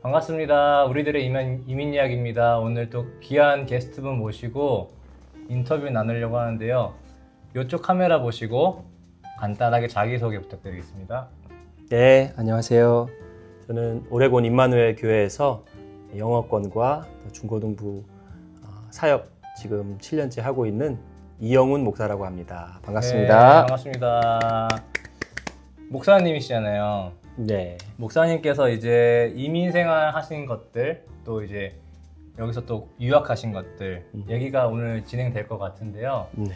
반갑습니다. 우리들의 이민 이야기입니다. 오늘 또 귀한 게스트분 모시고 인터뷰 나누려고 하는데요. 이쪽 카메라 보시고 간단하게 자기소개 부탁드리겠습니다. 네, 안녕하세요. 저는 오레곤 임마누엘 교회에서 영어권과 중고등부 사역 지금 7년째 하고 있는 이영훈 목사라고 합니다. 반갑습니다. 네, 반갑습니다. 목사님이시잖아요. 네. 목사님께서 이제 이민 생활 하신 것들, 또 이제 여기서 또 유학하신 것들 얘기가 오늘 진행될 것 같은데요. 네.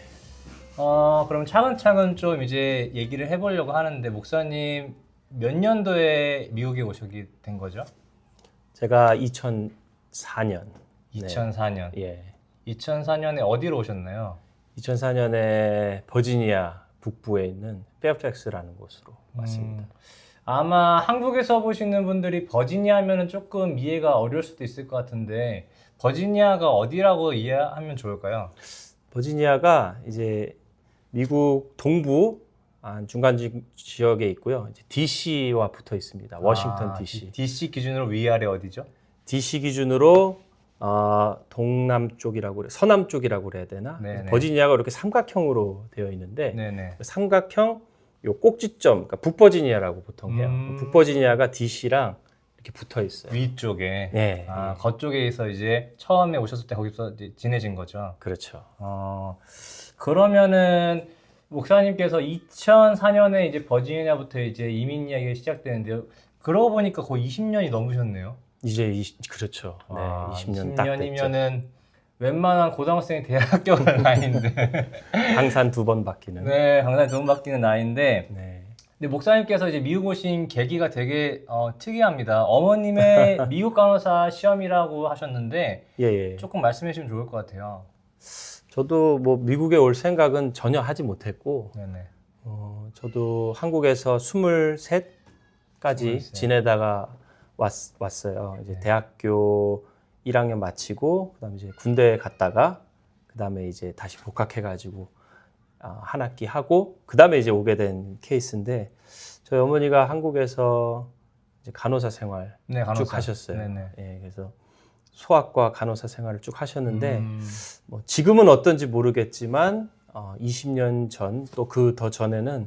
그럼 차근차근 좀 이제 얘기를 해보려고 하는데, 목사님 몇 년도에 미국에 오시게 된 거죠? 제가 2004년. 2004년. 네. 예. 2004년에 어디로 오셨나요? 2004년에 버지니아 북부에 있는 페어팩스라는 곳으로 왔습니다. 아마 한국에서 보시는 분들이 버지니아 하면은 조금 이해가 어려울 수도 있을 것 같은데, 버지니아가 어디라고 이해하면 좋을까요? 버지니아가 이제 미국 동부 중간 지역에 있고요. 이제 DC와 붙어 있습니다. 워싱턴 DC. DC 기준으로 위아래 어디죠? DC 기준으로 동남쪽이라고 그래, 서남 쪽이라고 그래야 되나? 네네. 버지니아가 이렇게 삼각형으로 되어 있는데 네네. 그 삼각형 요 꼭지점, 그러니까 북버지니아라고 보통 해요. 북버지니아가 DC랑 이렇게 붙어 있어요. 위쪽에. 네. 그쪽에서 이제 처음에 오셨을 때 거기서 이제 지내신 거죠. 그렇죠. 그러면은 목사님께서 2004년에 이제 버지니아부터 이제 이민 이야기가 시작되는데요. 그러고 보니까 거의 20년이 넘으셨네요. 이제 그렇죠. 네, 20년 딱 됐죠. 20년이면은 웬만한 고등학생이 대학교 갈 나이인데. 항상 2번 바뀌는. 네, 항상 돈 바뀌는 나이인데. 네. 근데 목사님께서 이제 미국 오신 계기가 되게 특이합니다. 어머님의 미국 간호사 시험이라고 하셨는데 예. 조금 말씀해 주시면 좋을 것 같아요. 저도 뭐 미국에 올 생각은 전혀 하지 못했고, 네네. 저도 한국에서 23까지 23. 지내다가 왔어요. 이제 네. 대학교 1학년 마치고, 그다음에 이제 군대 갔다가, 그다음에 이제 다시 복학해가지고 한 학기 하고, 그다음에 이제 오게 된 케이스인데, 저희 어머니가 한국에서 이제 간호사 생활 네, 쭉 하셨어요. 네네. 예, 그래서 소아과 간호사 생활을 쭉 하셨는데, 뭐 지금은 어떤지 모르겠지만 20년 전 또 그 더 전에는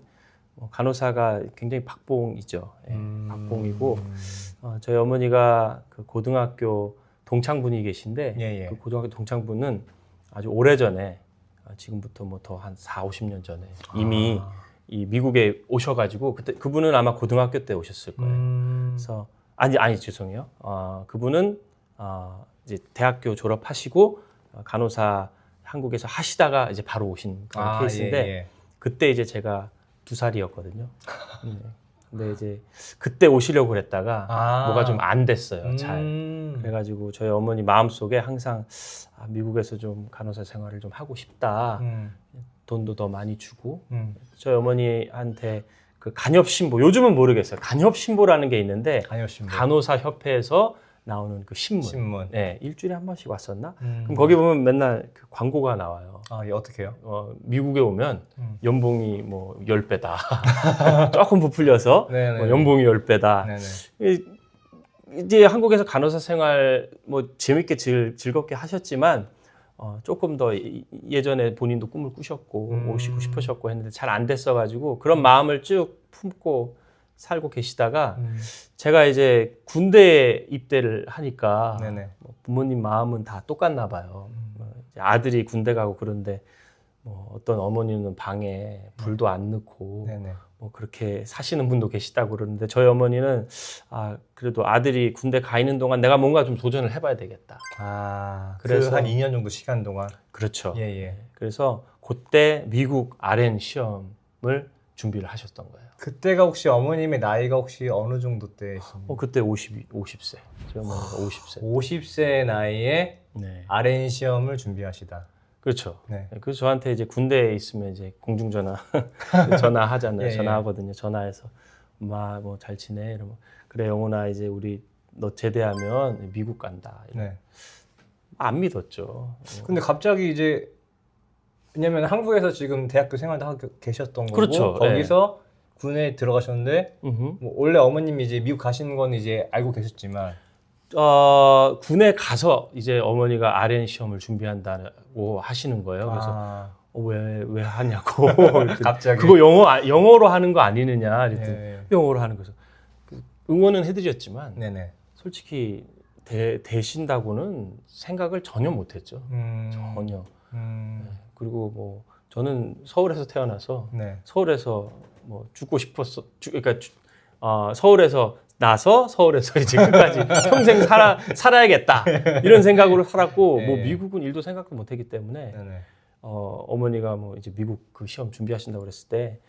간호사가 굉장히 박봉이죠. 예, 박봉이고 저희 어머니가 그 고등학교 동창분이 계신데 예. 그 고등학교 동창분은 아주 오래전에 지금부터 뭐 더 한 4, 50년 전에 이미 이 미국에 오셔가지고 그때 그분은 아마 고등학교 때 오셨을 거예요. 그래서 아니 죄송해요. 그분은 이제 대학교 졸업하시고 간호사 한국에서 하시다가 이제 바로 오신 그런 케이스인데 예. 그때 이제 제가 2살이었거든요. 근데 이제 그때 오시려고 그랬다가 뭐가 좀 안 됐어요. 잘. 그래가지고 저희 어머니 마음속에 항상 미국에서 좀 간호사 생활을 좀 하고 싶다. 돈도 더 많이 주고 저희 어머니한테 그 간협신보, 요즘은 모르겠어요. 간협신보라는 게 있는데 간호사 협회에서 나오는 그 신문. 네, 일주일에 한 번씩 왔었나? 그럼 거기 보면 맨날 그 광고가 나와요. 예, 어떻게 해요? 미국에 오면 연봉이 뭐 10배다. 조금 부풀려서 뭐 연봉이 10배다. 이제 한국에서 간호사 생활 뭐 재밌게 즐겁게 하셨지만 조금 더 예전에 본인도 꿈을 꾸셨고 오시고 싶으셨고 했는데 잘 안 됐어가지고 그런 마음을 쭉 품고 살고 계시다가 제가 이제 군대에 입대를 하니까 뭐 부모님 마음은 다 똑같나 봐요. 아들이 군대 가고 그런데 뭐 어떤 어머니는 방에 불도 안 넣고 뭐 그렇게 사시는 분도 계시다고 그러는데 저희 어머니는 그래도 아들이 군대 가 있는 동안 내가 뭔가 좀 도전을 해봐야 되겠다. 그래서 한 2년 정도 시간 동안. 그렇죠. 예. 그래서 그때 미국 RN 시험을 준비를 하셨던 거예요. 그때가 혹시 어머님의 나이가 혹시 어느 정도 때이신가요? 그때 50세. 저희 어머니가 50세. 50세 나이에 RN 시험을 준비하시다. 그렇죠. 그래서 저한테 이제 군대에 있으면 이제 공중전화 전화하잖아요. 전화하거든요. 전화해서 엄마 뭐 잘 지내? 이러면 그래 영훈아 이제 우리 너 제대하면 미국 간다. 안 믿었죠. 근데 갑자기 이제 왜냐면 한국에서 지금 대학교 생활도 하고 계셨던 거고 그렇죠. 거기서 군에 들어가셨는데 뭐 원래 어머님이 이제 미국 가시는 건 이제 알고 계셨지만 군에 가서 이제 어머니가 RN 시험을 준비한다고 하시는 거예요. 그래서 왜 하냐고. 갑자기. 그거 영어로 하는 거 아니느냐. 그랬더니 영어로 하는 거죠. 응원은 해드렸지만 네네. 솔직히 되신다고는 생각을 전혀 못했죠. 전혀. 그리고 뭐 저는 서울에서 태어나서 서울에서 뭐 죽고 싶었어. 그러니까 서울에서 나서 서울에서 이제 끝까지 평생 살아야겠다 이런 생각으로 살았고 뭐 미국은 일도 생각도 못했기 때문에 어머니가 뭐 이제 미국 그 시험 준비하신다고 그랬을 때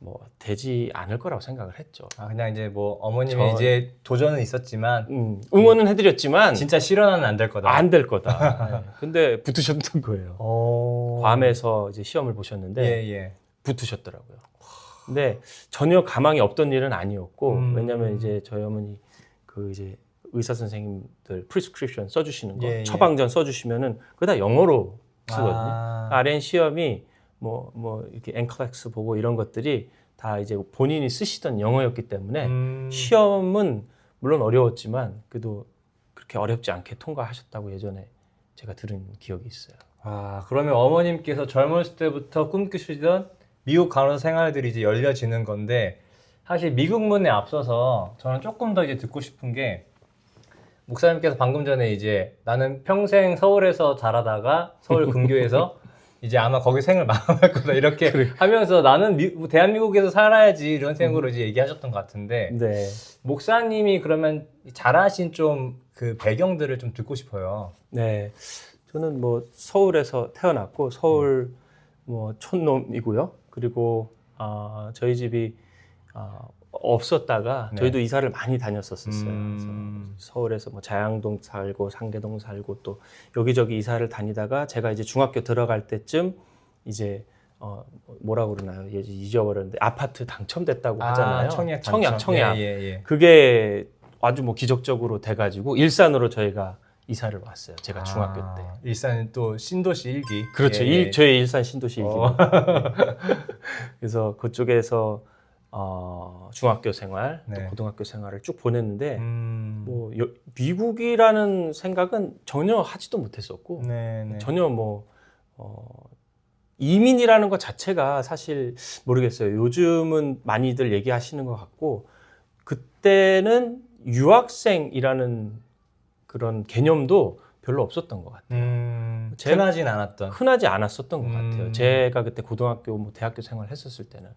뭐 되지 않을 거라고 생각을 했죠. 그냥 이제 뭐 어머님이 이제 도전은 있었지만 응원은 해드렸지만 진짜 실현은 안 될 거다. 안 될 거다. 근데 붙으셨던 거예요. 괌에서 이제 시험을 보셨는데 붙으셨더라고요. 근데 전혀 가망이 없던 일은 아니었고 왜냐면 이제 저희 어머니 그 이제 의사 선생님들 프리스크립션 써주시는 거 처방전 써주시면은 그거 다 영어로 쓰거든요. RN 시험이 뭐 이렇게 엔클렉스 보고 이런 것들이 다 이제 본인이 쓰시던 영어였기 때문에 시험은 물론 어려웠지만 그래도 그렇게 어렵지 않게 통과하셨다고 예전에 제가 들은 기억이 있어요. 그러면 어머님께서 젊었을 때부터 꿈꾸시던 미국 간호사 생활들이 이제 열려지는 건데 사실 미국 문에 앞서서 저는 조금 더 이제 듣고 싶은 게 목사님께서 방금 전에 이제 나는 평생 서울에서 자라다가 서울 근교에서 이제 아마 거기 생을 마감할 거다 이렇게 하면서 나는 대한민국에서 살아야지 이런 생각으로 이제 얘기하셨던 것 같은데 목사님이 그러면 자라신 좀 그 배경들을 좀 듣고 싶어요. 네, 저는 뭐 서울에서 태어났고 서울 뭐 촌놈이고요. 그리고 저희 집이 없었다가 저희도 이사를 많이 다녔었어요. 그래서 서울에서 뭐 자양동 살고 상계동 살고 또 여기저기 이사를 다니다가 제가 이제 중학교 들어갈 때쯤 이제 뭐라고 그러나요? 잊어버렸는데 아파트 당첨됐다고 하잖아요. 청약. 그게 아주 뭐 기적적으로 돼가지고 일산으로 저희가 이사를 왔어요. 제가 중학교 때. 일산은 또 신도시 1기. 그렇죠. 저희 일산 신도시 1기. 그래서 그쪽에서 중학교 생활, 또 고등학교 생활을 쭉 보냈는데 뭐 미국이라는 생각은 전혀 하지도 못했었고 전혀 뭐 이민이라는 것 자체가 사실 모르겠어요. 요즘은 많이들 얘기하시는 것 같고 그때는 유학생이라는 그런 개념도 별로 없었던 것 같아요. 흔하지 않았었던 것 같아요. 제가 그때 고등학교, 뭐 대학교 생활을 했었을 때는.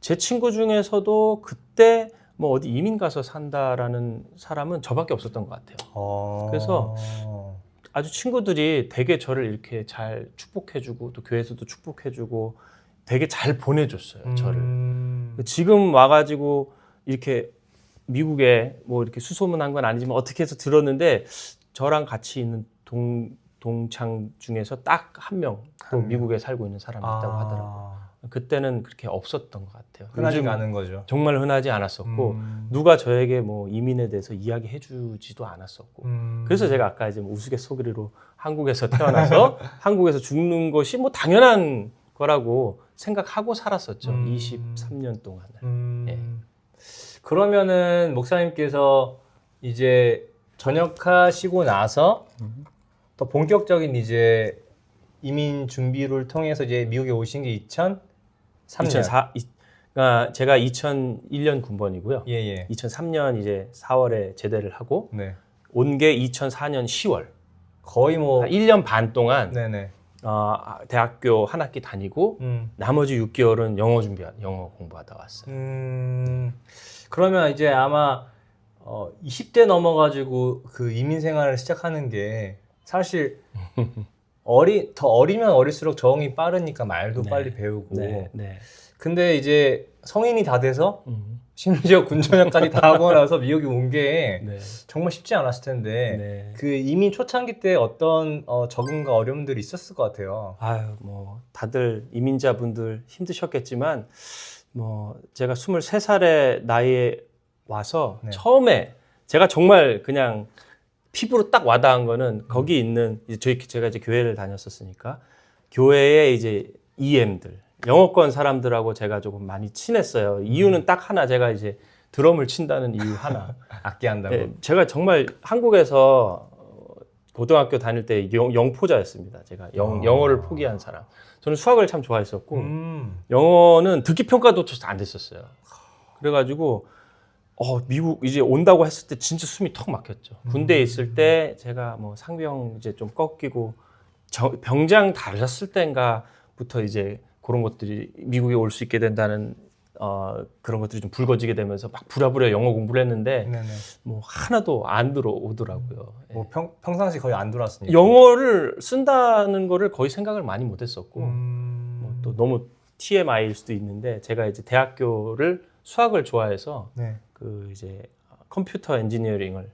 제 친구 중에서도 그때 뭐 어디 이민 가서 산다라는 사람은 저밖에 없었던 것 같아요. 그래서 아주 친구들이 되게 저를 이렇게 잘 축복해주고 또 교회에서도 축복해주고 되게 잘 보내줬어요. 저를. 지금 와가지고 이렇게 미국에 뭐 이렇게 수소문한 건 아니지만 어떻게 해서 들었는데 저랑 같이 있는 동창 중에서 딱 한 명 또 미국에 살고 있는 사람이 있다고 하더라고요. 그때는 그렇게 없었던 것 같아요. 흔하지 않은 거죠. 정말 흔하지 않았었고 누가 저에게 뭐 이민에 대해서 이야기해주지도 않았었고 그래서 제가 아까 이제 뭐 우스갯소리로 한국에서 태어나서 한국에서 죽는 것이 뭐 당연한 거라고 생각하고 살았었죠. 23년 동안을. 그러면은 목사님께서 이제 전역하시고 나서 더 본격적인 이제 이민 준비를 통해서 이제 미국에 오신 게 2003년. 그러니까 제가 2001년 군번이고요. 2003년 이제 4월에 제대를 하고 온 게 2004년 10월. 거의 뭐 1년 반 동안 대학교 한 학기 다니고 나머지 6개월은 영어 공부하다 왔어요. 그러면 이제 아마 20대 넘어가지고 그 이민 생활을 시작하는 게 사실 더 어리면 어릴수록 적응이 빠르니까 말도 빨리 배우고 근데 이제 성인이 다 돼서 심지어 군전역까지 다 하고 나서 미국에 온 게 정말 쉽지 않았을 텐데 그 이민 초창기 때 어떤 적응과 어려움들이 있었을 것 같아요. 뭐 다들 이민자분들 힘드셨겠지만 뭐 제가 23살의 나이에 와서 처음에 제가 정말 그냥 피부로 딱 와닿은 거는 거기 있는 제가 이제 교회를 다녔었으니까 교회에 이제 EM들 영어권 사람들하고 제가 조금 많이 친했어요. 이유는 딱 하나, 제가 이제 드럼을 친다는 이유 하나. 악기 한다고. 네, 제가 정말 한국에서 고등학교 다닐 때 영포자였습니다. 제가 영어를 포기한 사람. 저는 수학을 참 좋아했었고 영어는 듣기 평가도 안 됐었어요. 그래가지고 미국 이제 온다고 했을 때 진짜 숨이 턱 막혔죠. 군대에 있을 때 제가 뭐 상병 이제 좀 꺾이고 병장 달았을 때인가부터 이제 그런 것들이 미국에 올 수 있게 된다는 그런 것들이 좀 불거지게 되면서 막 부랴부랴 영어 공부를 했는데 네네. 뭐 하나도 안 들어오더라고요. 뭐 평상시 거의 안 들어왔으니까. 영어를 쓴다는 거를 거의 생각을 많이 못했었고 뭐 또 너무 TMI일 수도 있는데 제가 이제 대학교를 수학을 좋아해서 네. 그 이제 컴퓨터 엔지니어링을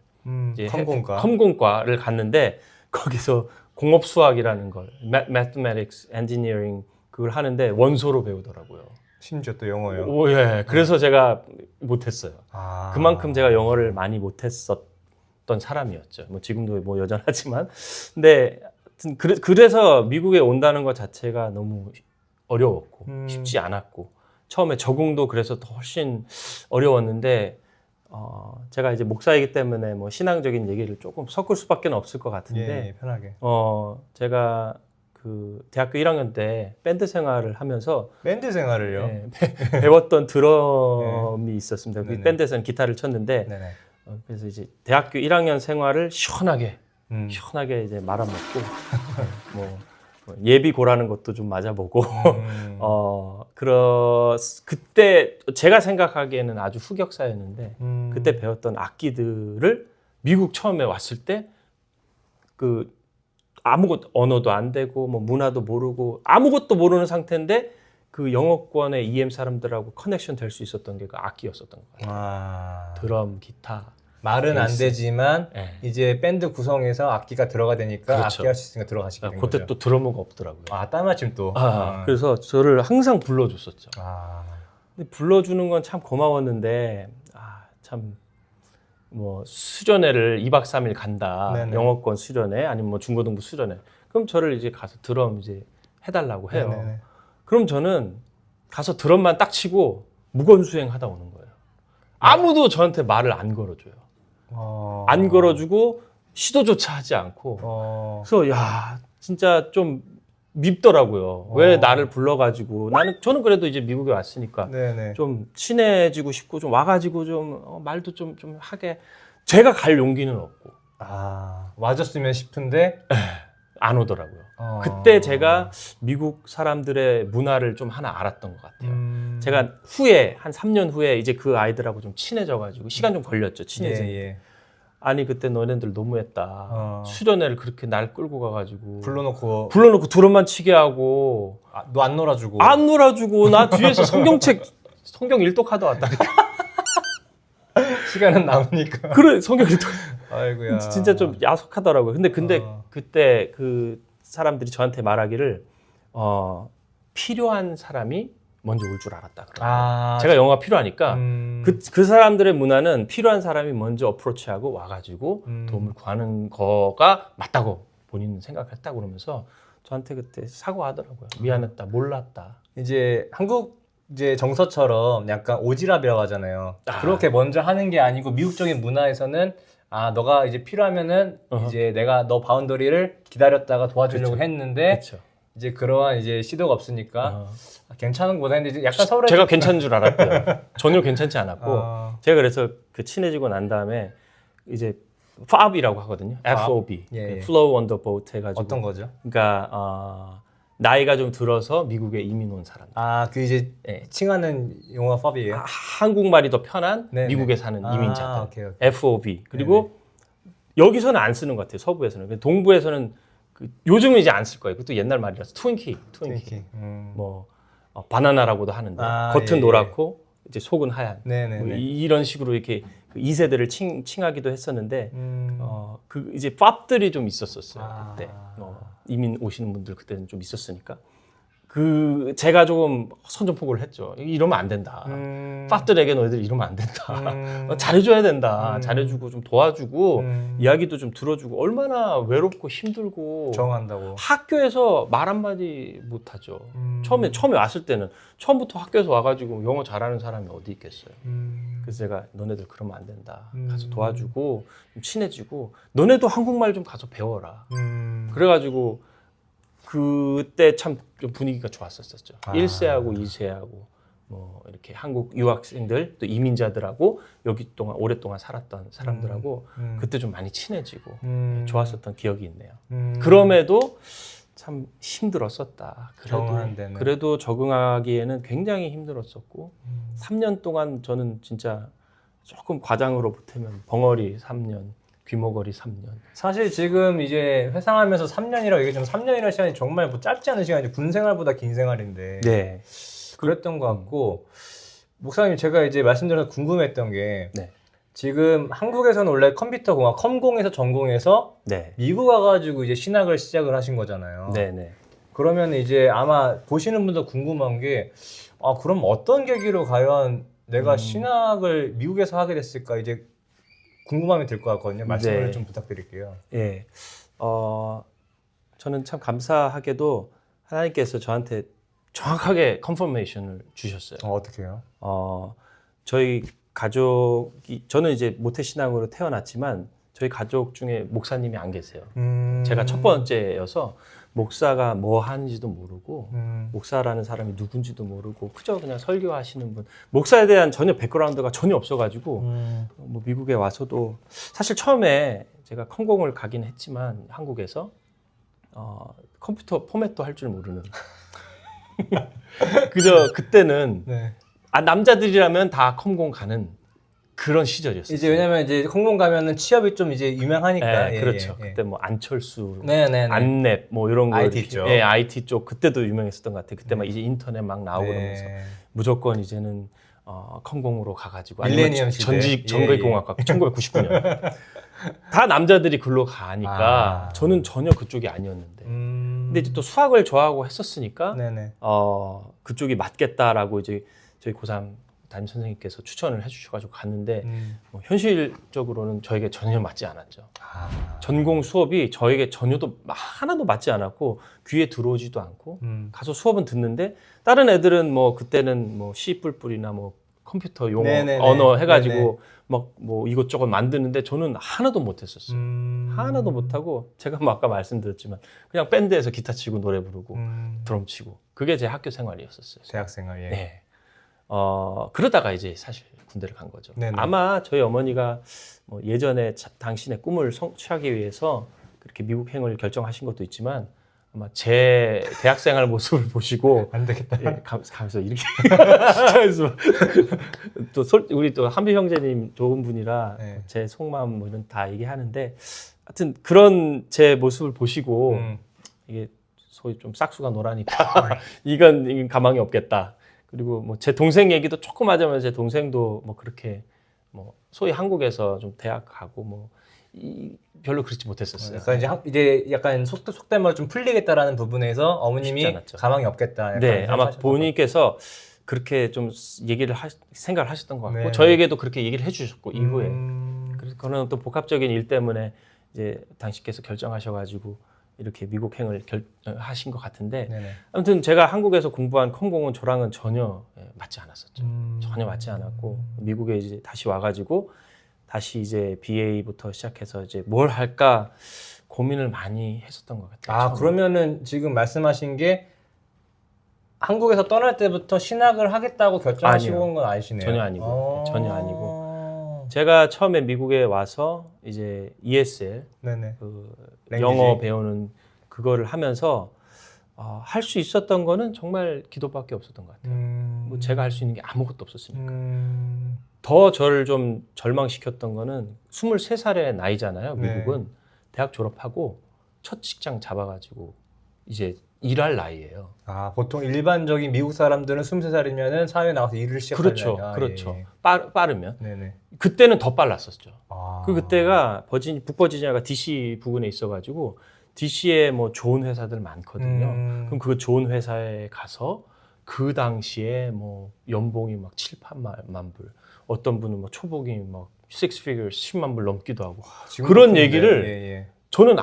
이제 컴공과를 갔는데 거기서 공업 수학이라는 걸 Mathematics Engineering 그걸 하는데 원소로 배우더라고요. 심지어 또 영어요. 오, 예. 그래서 제가 못했어요. 그만큼 제가 영어를 많이 못했었던 사람이었죠. 뭐 지금도 뭐 여전하지만, 근데 그래서 미국에 온다는 것 자체가 너무 어려웠고 쉽지 않았고 처음에 적응도 그래서 더 훨씬 어려웠는데 제가 이제 목사이기 때문에 뭐 신앙적인 얘기를 조금 섞을 수밖에 없을 것 같은데, 예, 편하게. 제가 그 대학교 1학년 때 밴드 생활을 하면서 밴드 생활을요? 네, 배웠던 드럼이 네. 있었습니다. 그 밴드에서는 기타를 쳤는데 네네. 그래서 이제 대학교 1학년 생활을 시원하게 이제 말아먹고 뭐 예비 고라는 것도 좀 맞아보고 그때 제가 생각하기에는 아주 흑역사였는데 그때 배웠던 악기들을 미국 처음에 왔을 때 그 아무것도 언어도 안 되고 뭐 문화도 모르고 아무것도 모르는 상태인데 그 영어권의 EM 사람들하고 커넥션 될 수 있었던 게 그 악기였었던 거예요. 드럼, 기타. 말은 베이스. 안 되지만 네. 이제 밴드 구성에서 악기가 들어가 되니까 그렇죠. 악기 할 수 있으니까 들어가시게 된 그때 거죠. 또 드러머가 없더라고요. 딱 마침 또. 그래서 저를 항상 불러줬었죠. 아. 근데 불러주는 건 참 고마웠는데 참 뭐 수련회를 2박 3일 간다. 네네. 영어권 수련회 아니면 뭐 중고등부 수련회. 그럼 저를 이제 가서 드럼 이제 해달라고 해요. 네네네. 그럼 저는 가서 드럼만 딱 치고 무건수행 하다 오는 거예요. 아무도 저한테 말을 안 걸어줘요. 안 걸어주고 시도조차 하지 않고. 그래서 야 진짜 좀 밉더라고요. 왜 나를 불러가지고 저는 그래도 이제 미국에 왔으니까 네네. 좀 친해지고 싶고 좀 와가지고 좀 말도 좀 하게 제가 갈 용기는 없고 와줬으면 싶은데 안 오더라고요. 그때 제가 미국 사람들의 문화를 좀 하나 알았던 것 같아요. 제가 후에 한 3년 후에 이제 그 아이들하고 좀 친해져가지고 시간 좀 걸렸죠. 친해지니까. 예. 아니 그때 너네들 너무했다. 수련회를 그렇게 날 끌고 가가지고 불러놓고 드럼만 치게 하고 너 안 놀아주고 나 뒤에서 성경 일독하다 왔다니까. 시간은 남으니까. 그래 성경 일독. 아이고야. 진짜 좀 야속하더라고요. 근데 그때 그 사람들이 저한테 말하기를 필요한 사람이 먼저 올 줄 알았다. 제가 영어가 필요하니까 그 사람들의 문화는 필요한 사람이 먼저 어프로치하고 와가지고 도움을 구하는 거가 맞다고 본인은 생각했다고 그러면서 저한테 그때 사과하더라고요. 미안했다, 몰랐다. 이제 한국 이제 정서처럼 약간 오지랖이라고 하잖아요. 그렇게 먼저 하는 게 아니고 미국적인 문화에서는 너가 이제 필요하면은 이제 내가 너 바운더리를 기다렸다가 도와주려고 했는데 이제 그러한 이제 시도가 없으니까 괜찮은 거다 했는데 이제 약간 서로 제가 괜찮은 줄 알았고요. 전혀 괜찮지 않았고 제가 그래서 그 친해지고 난 다음에 이제 FOB이라고 하거든요. FOB, Flow on the Boat 해가지고 어떤 거죠? 그러니까 나이가 좀 들어서 미국에 이민 온 사람. 그 이제 칭하는 용어가 FOB예요? 한국말이 더 편한 미국에 사는 이민자들. 오케이. FOB. 그리고 여기서는 안 쓰는 것 같아요. 서부에서는. 동부에서는 요즘은 이제 안 쓸 거예요. 그것도 옛날 말이라서 트윈키. 뭐 바나나라고도 하는데 겉은 노랗고 이제 속은 하얀. 뭐 이런 식으로 이렇게 그 2세대를 칭하기도 했었는데 그 이제 팝들이 좀 있었어요. 그때 이민 오시는 분들 그때는 좀 있었으니까 제가 조금 선전포고를 했죠. 이러면 안 된다. 팝들에게 너희들 이러면 안 된다. 잘해줘야 된다. 잘해주고 좀 도와주고 이야기도 좀 들어주고 얼마나 외롭고 힘들고 정한다고 학교에서 말 한마디 못하죠. 처음에 왔을 때는 처음부터 학교에서 와가지고 영어 잘하는 사람이 어디 있겠어요. 그래서 제가 너네들 그러면 안 된다. 가서 도와주고 좀 친해지고 너네도 한국말 좀 가서 배워라. 그래가지고 그때 참 좀 분위기가 좋았었죠. 1세하고 2세하고 뭐 이렇게 한국 유학생들 또 이민자들하고 여기 오랫동안 살았던 사람들하고 그때 좀 많이 친해지고 좋았었던 기억이 있네요. 그럼에도 참 힘들었었다. 그래도 적응하기에는 굉장히 힘들었었고 3년 동안 저는 진짜 조금 과장으로 보태면 벙어리 3년 귀머거리 3년. 사실 지금 이제 회상하면서 3년이라고 얘기했지만 3년이라는 시간이 정말 뭐 짧지 않은 시간이죠. 군 생활보다 긴 생활인데. 네. 그랬던 것 같고 목사님 제가 이제 말씀드려서 궁금했던 게 네. 지금 한국에서는 원래 컴퓨터공학 컴공에서 전공해서 네. 미국 와가지고 이제 신학을 시작을 하신 거잖아요. 네네. 그러면 이제 아마 보시는 분도 궁금한 게 그럼 어떤 계기로 과연 내가 신학을 미국에서 하게 됐을까 이제 궁금함이 들 것 같거든요. 말씀을 네. 좀 부탁드릴게요. 예. 저는 참 감사하게도 하나님께서 저한테 정확하게 컨퍼메이션을 주셨어요. 어떻게 해요? 저희 가족이 저는 이제 모태신앙으로 태어났지만 저희 가족 중에 목사님이 안 계세요. 제가 첫 번째여서 목사가 뭐 하는지도 모르고 목사라는 사람이 누군지도 모르고 그저 그냥 설교하시는 분 목사에 대한 전혀 백그라운드가 전혀 없어가지고 뭐 미국에 와서도 사실 처음에 제가 컴공을 가긴 했지만 한국에서 컴퓨터 포맷도 할 줄 모르는 그저 그때는 네. 남자들이라면 다 컴공 가는 그런 시절이었어요. 이제 왜냐면 이제 컴공 가면은 취업이 좀 이제 유명하니까. 네, 그렇죠. 그때 뭐 안철수, 네네네. 안랩 뭐 이런 거 IT 쪽. 예, IT 쪽 그때도 유명했었던 것 같아요. 그때 막 이제 인터넷 막 나오고 그러면서 무조건 이제는 컴공으로 가가지고 밀레니엄 시대. 전직 전기공학과 1999년 다 남자들이 글로 가니까 저는 전혀 그쪽이 아니었는데. 근데 이제 또 수학을 좋아하고 했었으니까 그쪽이 맞겠다라고 이제 저희 고3 담임 선생님께서 추천을 해주셔가지고 갔는데 뭐 현실적으로는 저에게 전혀 맞지 않았죠. 전공 수업이 저에게 하나도 맞지 않았고 귀에 들어오지도 않고 가서 수업은 듣는데 다른 애들은 뭐 그때는 뭐 C++이나 뭐 컴퓨터 용어 언어 해가지고 막 뭐 이것저것 만드는데 저는 하나도 못했었어요. 하나도 못하고 제가 뭐 아까 말씀드렸지만 그냥 밴드에서 기타 치고 노래 부르고 드럼 치고 그게 제 학교 생활이었었어요. 대학 생활. 예. 네. 그러다가 이제 사실 군대를 간 거죠. 네네. 아마 저희 어머니가 뭐 예전에 당신의 꿈을 성취하기 위해서 그렇게 미국행을 결정하신 것도 있지만 아마 제 대학생활 모습을 보시고 안 되겠다. 예, 가면서 이렇게 그래서 또 우리 또 한비 형제님 좋은 분이라 제 속마음 뭐 이런 다 얘기하는데 하여튼 그런 제 모습을 보시고 이게 소위 좀 싹수가 노라니까 이건 가망이 없겠다. 그리고 뭐 제 동생 얘기도 조금 하자면 제 동생도 뭐 그렇게 뭐 소위 한국에서 좀 대학 가고 뭐 별로 그렇지 못했었어요. 그러니까 이제 약간 속된 말로 좀 풀리겠다라는 부분에서 어머님이 가망이 없겠다. 네, 아마 부모님께서 그렇게 좀 얘기를 생각을 하셨던 것 같고 네. 저에게도 그렇게 얘기를 해주셨고 이후에 그래서 그런 또 복합적인 일 때문에 이제 당신께서 결정하셔가지고 이렇게 미국행을 하신 것 같은데 아무튼 제가 한국에서 공부한 컴공은 저랑은 전혀 맞지 않았었죠. 전혀 맞지 않았고 미국에 이제 다시 와가지고 다시 이제 BA부터 시작해서 이제 뭘 할까 고민을 많이 했었던 것 같아요. 그러면은 지금 말씀하신 게 한국에서 떠날 때부터 신학을 하겠다고 결정하시고 온 건 아니시네요. 전혀 아니고 전혀 아니고 제가 처음에 미국에 와서 이제 ESL 그 영어 배우는 그거를 하면서 할 수 있었던 거는 정말 기도밖에 없었던 것 같아요. 뭐 제가 할 수 있는 게 아무것도 없었으니까. 더 저를 좀 절망시켰던 거는 23살의 나이잖아요. 미국은 대학 졸업하고 첫 직장 잡아가지고 이제 일할 나이예요. 보통 일반적인 미국 사람들은 23살이면은 사회에 나와서 일을 시작하는 그렇죠. 빠르면. 네네. 그때는 더 빨랐었죠. 그때가 북버지니아가 DC 부근에 있어가지고 DC에 뭐 좋은 회사들 많거든요. 그럼 그 좋은 회사에 가서 그 당시에 뭐 연봉이 막 7, 8만 불, 어떤 분은 뭐 초봉이 막 6 figures, 10만 불 넘기도 하고 그런 높은데. 얘기를 예. 저는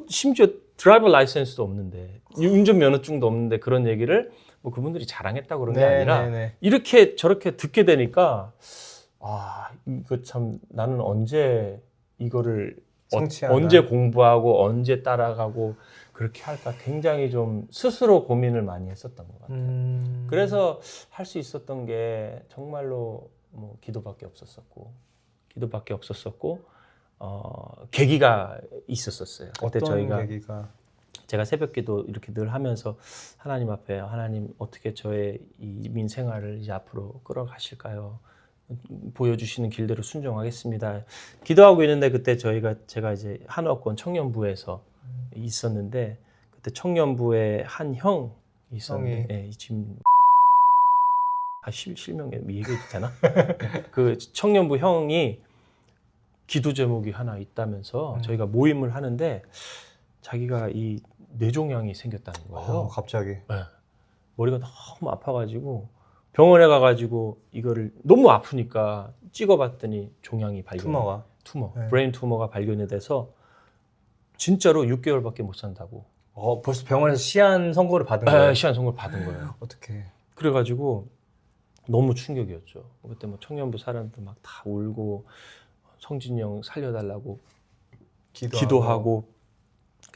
심지어 드라이버 라이센스도 없는데 운전면허증도 없는데 그런 얘기를 뭐 그분들이 자랑했다고 그런 게 아니라 이렇게 저렇게 듣게 되니까 이거 참 나는 언제 이거를 언제 공부하고 언제 따라가고 그렇게 할까 굉장히 좀 스스로 고민을 많이 했었던 것 같아요. 그래서 할 수 있었던 게 정말로 뭐 기도밖에 없었었고 계기가 있었어요. 그때 저희가 계기가? 제가 새벽기도 이렇게 늘 하면서 하나님 앞에 하나님 어떻게 저의 이 이민 생활을 이제 앞으로 끌어가실까요? 보여주시는 길대로 순종하겠습니다. 기도하고 있는데 그때 제가 이제 한옥권 청년부에서 있었는데 그때 청년부에 한 형이 있었는데 예, 지금 실명에 얘기해도 되나? 그 청년부 형이 기도 제목이 하나 있다면서 저희가 모임을 하는데 자기가 이 뇌종양이 생겼다는 거예요. 갑자기? 네. 머리가 너무 아파가지고 병원에 가가지고 이거를 너무 아프니까 찍어봤더니 종양이 투머, 네. 브레인 투머가 발견이 돼서 진짜로 6개월밖에 못 산다고. 벌써 병원에서 시한 선고를 받은 거예요? 시한 선고를 받은 거예요. 어떻게? 그래가지고 너무 충격이었죠. 그때 뭐 청년부 사람들 막 다 울고 성진이 형 살려달라고 기도하고.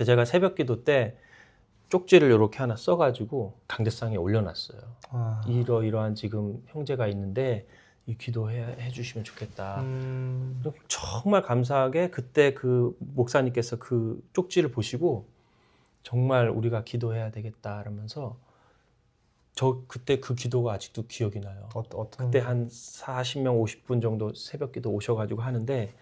제가 새벽기도 때 쪽지를 이렇게 하나 써가지고 강대상에 올려놨어요. 이러이러한 지금 형제가 있는데 이 기도해 주시면 좋겠다. 정말 감사하게 그때 그 목사님께서 그 쪽지를 보시고 정말 우리가 기도해야 되겠다 이러면서 그때 그 기도가 아직도 기억이 나요. 그때 한 40명 50분 정도 새벽기도 오셔가지고 하는데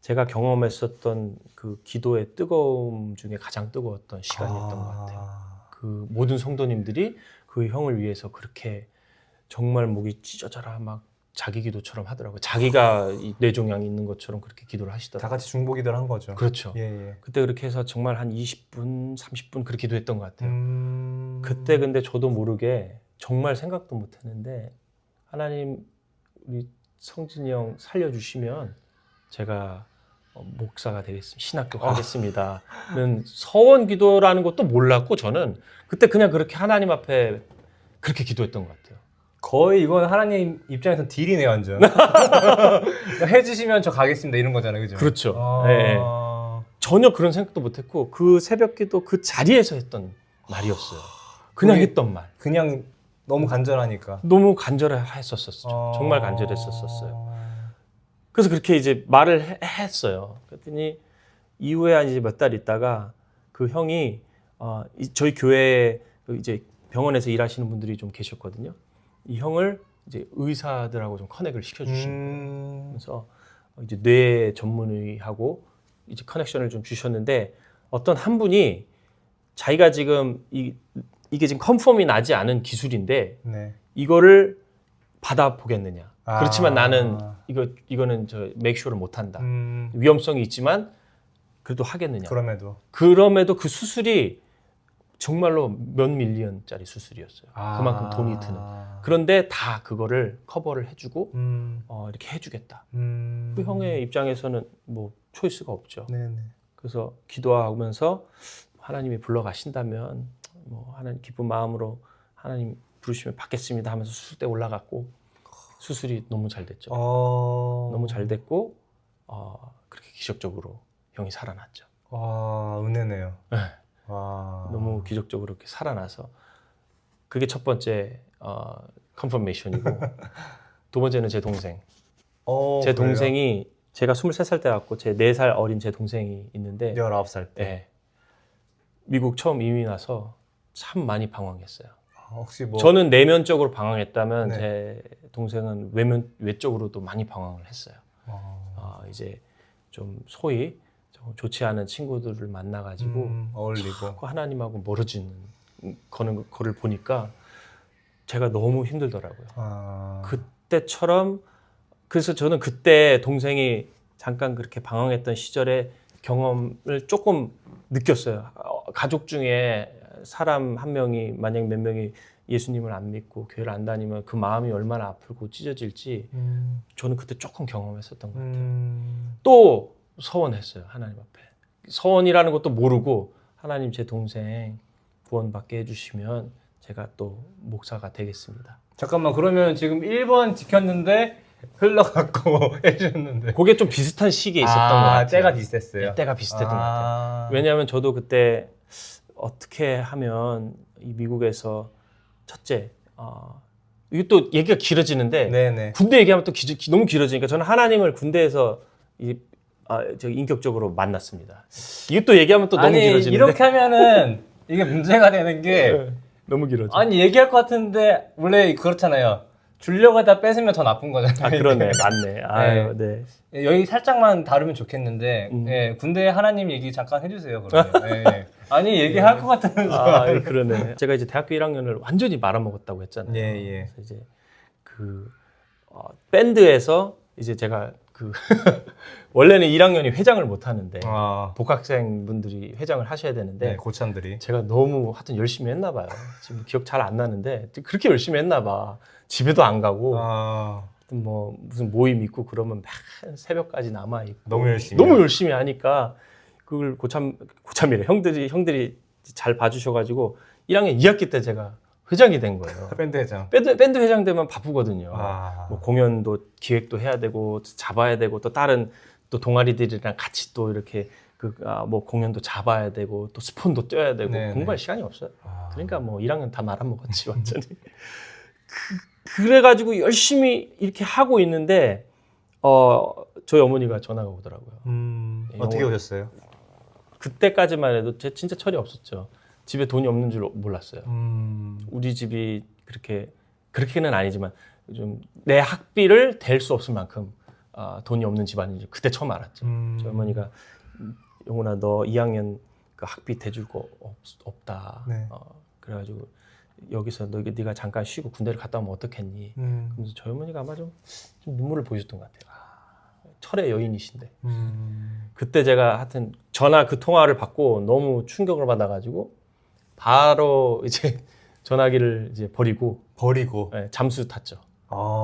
제가 경험했었던 그 기도의 뜨거움 중에 가장 뜨거웠던 시간이었던 것 같아요. 그 모든 성도님들이 그 형을 위해서 그렇게 정말 목이 찢어져라 막 자기 기도처럼 하더라고요. 자기가 이 뇌종양이 있는 것처럼 그렇게 기도를 하시더라고요. 다 같이 중보 기도를 한 거죠. 그렇죠. 예. 그때 그렇게 해서 정말 한 20분, 30분 그렇게 기도했던 것 같아요. 그때 근데 저도 모르게 정말 생각도 못 했는데 하나님 우리 성진이 형 살려주시면 제가 목사가 되겠습니다. 신학교 가겠습니다는 서원 기도라는 것도 몰랐고 저는 그때 그냥 그렇게 하나님 앞에 그렇게 기도했던 것 같아요. 거의 이건 하나님 입장에서는 딜이네요, 완전. 해주시면 저 가겠습니다 이런 거잖아요, 그죠? 그렇죠. 네. 전혀 그런 생각도 못했고 그 새벽기도 그 자리에서 했던 말이었어요. 그냥 했던 말. 그냥 너무 간절하니까. 너무 간절했었었죠. 정말 간절했었었어요. 그래서 그렇게 이제 말을 했어요. 그랬더니 이후에 이제 몇 달 있다가 그 형이 저희 교회에 이제 병원에서 일하시는 분들이 좀 계셨거든요. 이 형을 이제 의사들하고 좀 커넥을 시켜주시는 거예요. 그래서 이제 뇌 전문의하고 이제 커넥션을 좀 주셨는데 어떤 한 분이 자기가 지금 이게 지금 컨펌이 나지 않은 기술인데 이거를 받아보겠느냐. 그렇지만 나는 이거는 make sure를 못한다. 위험성이 있지만 그래도 하겠느냐. 그럼에도 그 수술이 정말로 몇 밀리언짜리 수술이었어요. 그만큼 돈이 드는. 그런데 다 그거를 커버를 해주고 이렇게 해주겠다. 그 형의 입장에서는 뭐 초이스가 없죠. 그래서 기도하면서 하나님이 불러가신다면 뭐 하나님 기쁜 마음으로 하나님 부르시면 받겠습니다 하면서 수술대 올라갔고 수술이 너무 잘 됐죠. 너무 잘 됐고 그렇게 기적적으로 형이 살아났죠. 은혜네요. 네. 너무 기적적으로 이렇게 살아나서 그게 첫 번째 컨퍼메이션이고 두 번째는 제 동생. 제 동생이 제가 23살 때 왔고 제 4살 어린 제 동생이 있는데 19살 때. 네. 미국 처음 이민 와서 참 많이 방황했어요. 혹시 뭐 저는 내면적으로 방황했다면 제 동생은 외적으로도 많이 방황을 했어요. 이제 좀 소위 좀 좋지 않은 친구들을 만나가지고 어울리고 하나님하고 멀어지는 거를 보니까 제가 너무 힘들더라고요. 그때처럼 그래서 저는 그때 동생이 잠깐 그렇게 방황했던 시절의 경험을 조금 느꼈어요. 가족 중에 사람 한 명이 만약 몇 명이 예수님을 안 믿고 교회를 안 다니면 그 마음이 얼마나 아프고 찢어질지 저는 그때 조금 경험했었던 것 같아요. 또 서원했어요. 하나님 앞에. 서원이라는 것도 모르고 하나님 제 동생 구원받게 해주시면 제가 또 목사가 되겠습니다. 잠깐만, 그러면 지금 1번 지켰는데 흘러갔고 해주셨는데 그게 좀 비슷한 시기에 있었던 것 같아요. 때가 비슷했어요? 네, 때가 비슷했던 것 같아요. 왜냐하면 저도 그때 어떻게 하면 이 미국에서 첫째, 이게 또 얘기가 길어지는데 네네. 군대 얘기하면 또 너무 길어지니까 저는 하나님을 군대에서 저 인격적으로 만났습니다. 이게 또 얘기하면 또 너무 길어지는데 이렇게 하면은 이게 문제가 되는 게 너무 길어져. 아니 얘기할 것 같은데 원래 그렇잖아요. 주려고 하다 뺏으면 더 나쁜 거잖아요. 아 그러네, 맞네. 아유, 네. 여기 살짝만 다루면 좋겠는데 예, 군대 하나님 얘기 잠깐 해주세요. 그러면. 예. 아니 얘기할 것 같으면서. 아 그러네. 제가 이제 대학교 1학년을 완전히 말아먹었다고 했잖아요. 예. 그래서 이제 밴드에서 이제 제가 원래는 1학년이 회장을 못 하는데 복학생분들이 회장을 하셔야 되는데 고참들이 제가 너무 하여튼 열심히 했나 봐요. 지금 기억 잘 안 나는데 그렇게 열심히 했나 봐. 집에도 안 가고 뭐 무슨 모임 있고 그러면 맨 새벽까지 남아 있고 너무 열심히 하니까 그걸 고참이래. 형들이 잘 봐주셔가지고 1학년 2학기 때 제가 회장이 된 거예요. 밴드 회장. 밴드 회장 되면 바쁘거든요. 뭐 공연도 기획도 해야 되고 잡아야 되고 또 다른 또 동아리들이랑 같이 또 이렇게 뭐 공연도 잡아야 되고 또 스폰도 뛰어야 되고 공부할 시간이 없어요. 그러니까 뭐 1학년 다 말아먹었지 완전히. 그래가지고 열심히 이렇게 하고 있는데 저희 어머니가 전화가 오더라고요. 어떻게 오셨어요? 그때까지만 해도 진짜 철이 없었죠. 집에 돈이 없는 줄 몰랐어요. 우리 집이 그렇게는 아니지만 좀 내 학비를 댈 수 없을 만큼 돈이 없는 집안인지 그때 처음 알았죠. 저희 어머니가 영훈아 너 2학년 그 학비 대줄 거 없다. 그래가지고 여기서 네가 잠깐 쉬고 군대를 갔다 오면 어떻겠니? 그래서 저희 어머니가 아마 좀 눈물을 보여줬던 것 같아요. 철의 여인이신데. 그때 제가 하여튼 전화 그 통화를 받고 너무 충격을 받아가지고 바로 이제 전화기를 이제 버리고 네, 잠수 탔죠.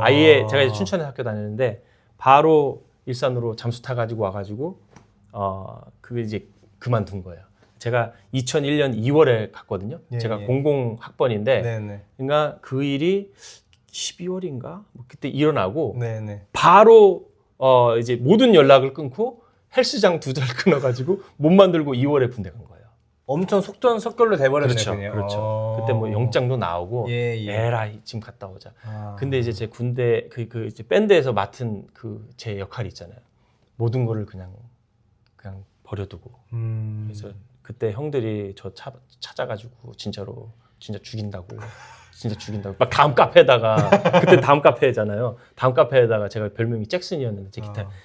아예 제가 이제 춘천에 학교 다니는데 바로 일산으로 잠수 타가지고 와가지고 그게 이제 그만둔 거예요. 제가 2001년 2월에 갔거든요. 제가 00 학번인데 그러니까 그 일이 12월인가 뭐 그때 일어나고 바로 이제 모든 연락을 끊고 헬스장 2달 끊어가지고 몸 만들고 2월에 군대 간 거예요. 엄청 속전속결로 돼버렸네요. 그렇죠. 그때 뭐 영장도 나오고 에라이 지금 갔다 오자. 근데 이제 제 군대 그 이제 밴드에서 맡은 제 역할이 있잖아요. 모든 거를 그냥 버려두고. 그래서 그때 형들이 저 찾아가지고 진짜 죽인다고. 막 다음 카페에다가 그때 다음 카페잖아요. 다음 카페에다가 제가 별명이 잭슨이었는데 제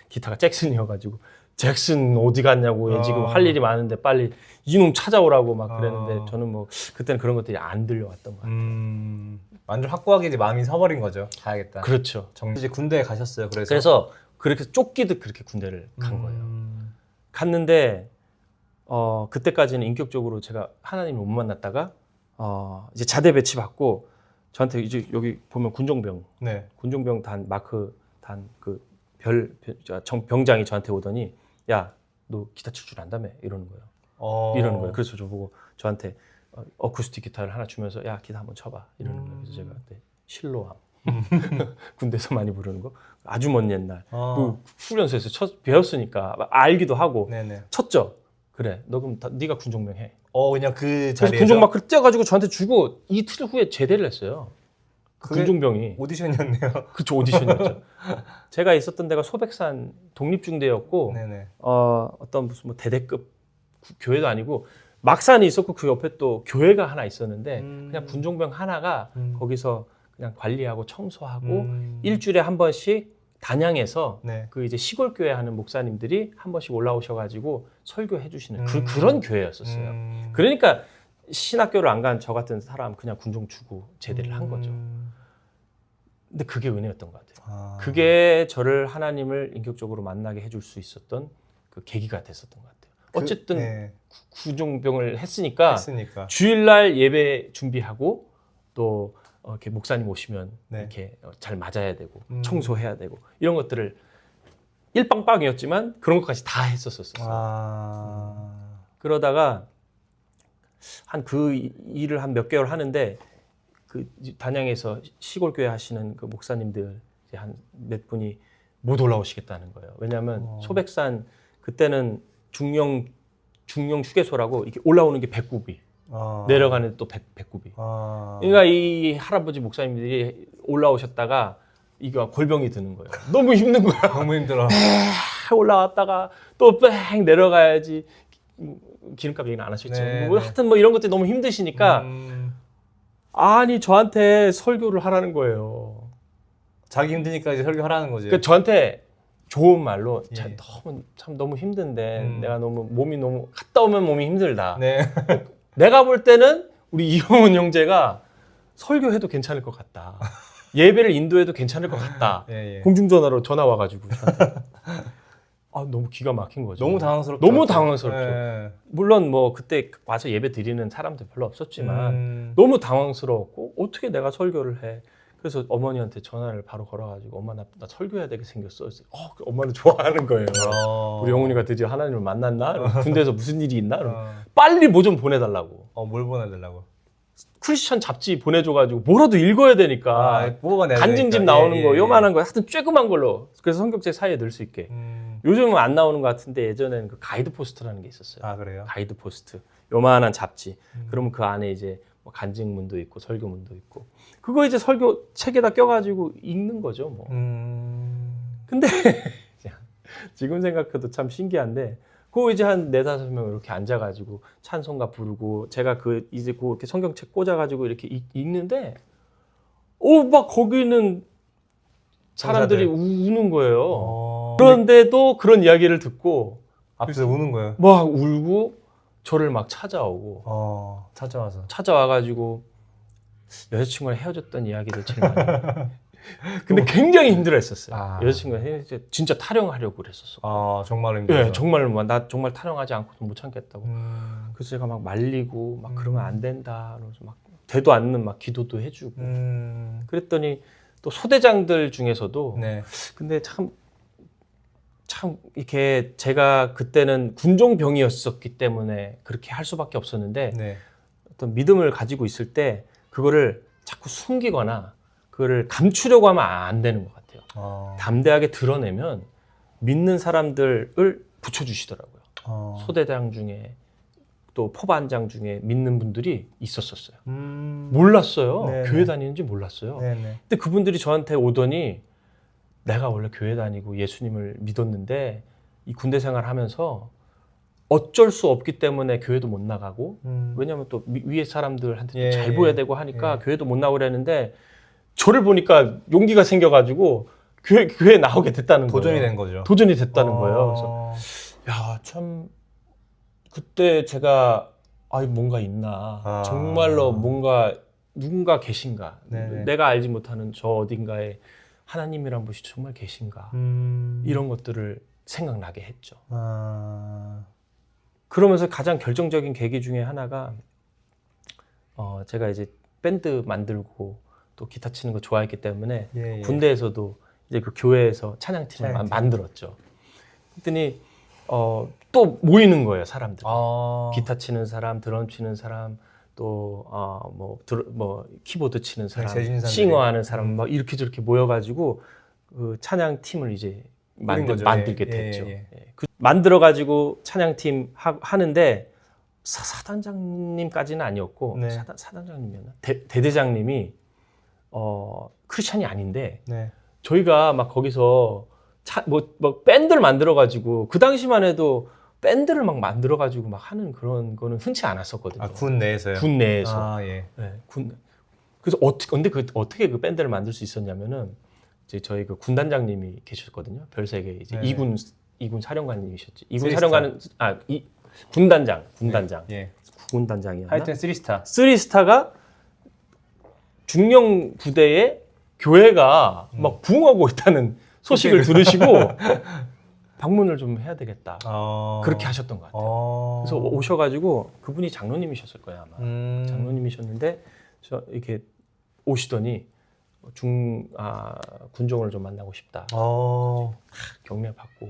기타가 잭슨이어가지고 잭슨 어디 갔냐고 얘 지금 할 일이 많은데 빨리 이놈 찾아오라고 막 그랬는데 저는 뭐 그때는 그런 것들이 안 들려왔던 것 같아요. 완전 확고하게 이제 마음이 서버린 거죠. 가야겠다. 그렇죠. 이제 군대에 가셨어요. 그래서 그렇게 쫓기듯 그렇게 군대를 간 거예요. 갔는데 그때까지는 인격적으로 제가 하나님을 못 만났다가 이제 자대 배치 받고 저한테 이제 여기 보면 군종병 단 마크 단 그 병장이 저한테 오더니 야 너 기타 칠 줄 안다며 이러는 거예요. 그래서 저보고 저한테 어쿠스틱 기타를 하나 주면서 야 기타 한번 쳐봐 이러는 거예요. 그래서 제가 그때 실로암 군대에서 많이 부르는 거 아주 먼 옛날 그 훈련소에서 배웠으니까 알기도 하고 쳤죠. 그래 너 그럼 네가 군종병 해. 그냥 그 자리에서? 그래서 군종 마크를 떼어가지고 저한테 주고 이틀 후에 제대를 했어요. 군종병이. 오디션이었네요. 그쵸, 오디션이었죠. 제가 있었던 데가 소백산 독립중대였고 어떤 무슨 뭐 대대급 교회도 아니고 막산이 있었고 그 옆에 또 교회가 하나 있었는데 그냥 군종병 하나가 거기서 그냥 관리하고 청소하고 일주일에 한 번씩 단양에서 그 이제 시골 교회 하는 목사님들이 한 번씩 올라오셔가지고 설교해 주시는 그런 교회였었어요. 그러니까 신학교를 안 간 저 같은 사람 그냥 군종 주고 제대를 한 거죠. 근데 그게 은혜였던 것 같아요. 그게 저를 하나님을 인격적으로 만나게 해줄 수 있었던 그 계기가 됐었던 것 같아요. 어쨌든 구종병을 했으니까 주일날 예배 준비하고 또 이렇게 목사님 오시면 이렇게 잘 맞아야 되고 청소해야 되고 이런 것들을 일빵빵이었지만 그런 것까지 다 했었었어요. 그러다가 한 그 일을 한 몇 개월 하는데 그 단양에서 시골 교회 하시는 그 목사님들 한 몇 분이 못 올라오시겠다는 거예요. 왜냐하면 소백산 그때는 중령 휴게소라고 이렇게 올라오는 게 배꼽이 내려가는 또 배꼽이. 그러니까 이 할아버지 목사님들이 올라오셨다가 이거 골병이 드는 거예요. 너무 힘든 거야. 너무 힘들어. 올라왔다가 또 뺑 내려가야지. 기름값 얘기는 안 하셨지만 하여튼 뭐 이런 것들이 너무 힘드시니까 아니 저한테 설교를 하라는 거예요. 자기 힘드니까 이제 설교하라는 거지. 그러니까 저한테 좋은 말로 너무 힘든데 내가 몸이 너무 갔다 오면 몸이 힘들다. 내가 볼 때는 우리 이용훈 형제가 설교해도 괜찮을 것 같다. 예배를 인도해도 괜찮을 것 같다. 공중전화로 전화 와가지고 저한테 너무 기가 막힌 거죠. 너무 당황스럽죠. 너무 당황스럽죠. 물론 뭐 그때 와서 예배 드리는 사람들 별로 없었지만 너무 당황스러웠고 어떻게 내가 설교를 해. 그래서 어머니한테 전화를 바로 걸어가지고 엄마 나 설교해야 되게 생겼어. 엄마는 좋아하는 거예요. 우리 영훈이가 드디어 하나님을 만났나? 군대에서 무슨 일이 있나? 빨리 뭐 좀 보내달라고. 뭘 보내달라고? 크리스천 잡지 보내줘가지고 뭐라도 읽어야 되니까. 간증집 나오는 거 요만한 거 하여튼 쬐그만 걸로. 그래서 성경책 사이에 넣을 수 있게. 요즘은 안 나오는 것 같은데 예전에는 그 가이드 포스트라는 게 있었어요. 그래요? 가이드 포스트. 요만한 잡지. 그러면 그 안에 이제 뭐 간증문도 있고 설교문도 있고. 그거 이제 설교 책에다 껴가지고 읽는 거죠, 뭐. 근데 지금 생각해도 참 신기한데, 그거 이제 한 4-5명 이렇게 앉아가지고 찬송가 부르고, 제가 이제 이렇게 성경책 꽂아가지고 이렇게 읽는데, 막 거기는 사람들이 우는 거예요. 그런데도 그런 이야기를 듣고 앞에서 우는 거예요. 막 울고 저를 막 찾아오고 찾아와가지고 여자친구랑 헤어졌던 이야기를 제일 많이 근데 굉장히 힘들어했었어요. 여자친구랑 진짜 타령하려고 그랬었어. 정말 힘들어요. 네, 정말 나 정말 타령하지 않고서 못 참겠다고. 그래서 제가 막 말리고 막 그러면 안 된다. 그래서 막 되도 않는 막 기도도 해주고. 그랬더니 또 소대장들 중에서도 근데 참 이렇게 제가 그때는 군종병이었었기 때문에 그렇게 할 수밖에 없었는데 어떤 믿음을 가지고 있을 때 그거를 자꾸 숨기거나 그거를 감추려고 하면 안 되는 것 같아요. 담대하게 드러내면 믿는 사람들을 붙여주시더라고요. 소대장 중에 또 포반장 중에 믿는 분들이 있었어요. 몰랐어요. 교회 다니는지 몰랐어요. 근데 그분들이 저한테 오더니 내가 원래 교회 다니고 예수님을 믿었는데 이 군대 생활하면서 어쩔 수 없기 때문에 교회도 못 나가고 왜냐하면 또 위에 사람들한테 잘 보여야 되고 하니까 교회도 못 나오고 그랬는데 저를 보니까 용기가 생겨가지고 교회에 나오게 됐다는 거예요. 도전이 된 거죠. 도전이 됐다는 거예요. 그래서 야, 참 그때 제가 뭔가 있나 정말로 뭔가 누군가 계신가 내가 알지 못하는 저 어딘가에 하나님이란 분이 정말 계신가 이런 것들을 생각나게 했죠. 그러면서 가장 결정적인 계기 중에 하나가 제가 이제 밴드 만들고 또 기타 치는 거 좋아했기 때문에 군대에서도 이제 그 교회에서 찬양팀을 만들었죠. 그랬더니 또 모이는 거예요, 사람들. 기타 치는 사람, 드럼 치는 사람, 또 뭐 키보드 치는 사람, 싱어하는 사람 막 이렇게 저렇게 모여가지고 그 찬양 팀을 이제 만들게 됐죠. 만들어가지고 찬양 팀 하는데 사단장님까지는 아니었고 사단장님이었나? 대대장님이 크리스찬이 아닌데 저희가 막 거기서 뭐 밴드를 만들어가지고 그 당시만 해도 밴드를 막 만들어가지고 막 하는 그런 거는 흔치 않았었거든요. 군 내에서요? 군 내에서. 그래서 어떻게 그 밴드를 만들 수 있었냐면은 이제 저희 그 군단장님이 계셨거든요. 별세계 이제 이군 사령관님이셨지. 이군 사령관은 군단장. 군단장이었나? 하여튼 3스타. 3스타가 중령 부대에 교회가 막 부흥하고 있다는 소식을 들으시고 방문을 좀 해야 되겠다. 그렇게 하셨던 것 같아요. 그래서 오셔가지고 그분이 장로님이셨을 거예요 아마. 장로님이셨는데 저 이렇게 오시더니 군종을 좀 만나고 싶다. 경매 받고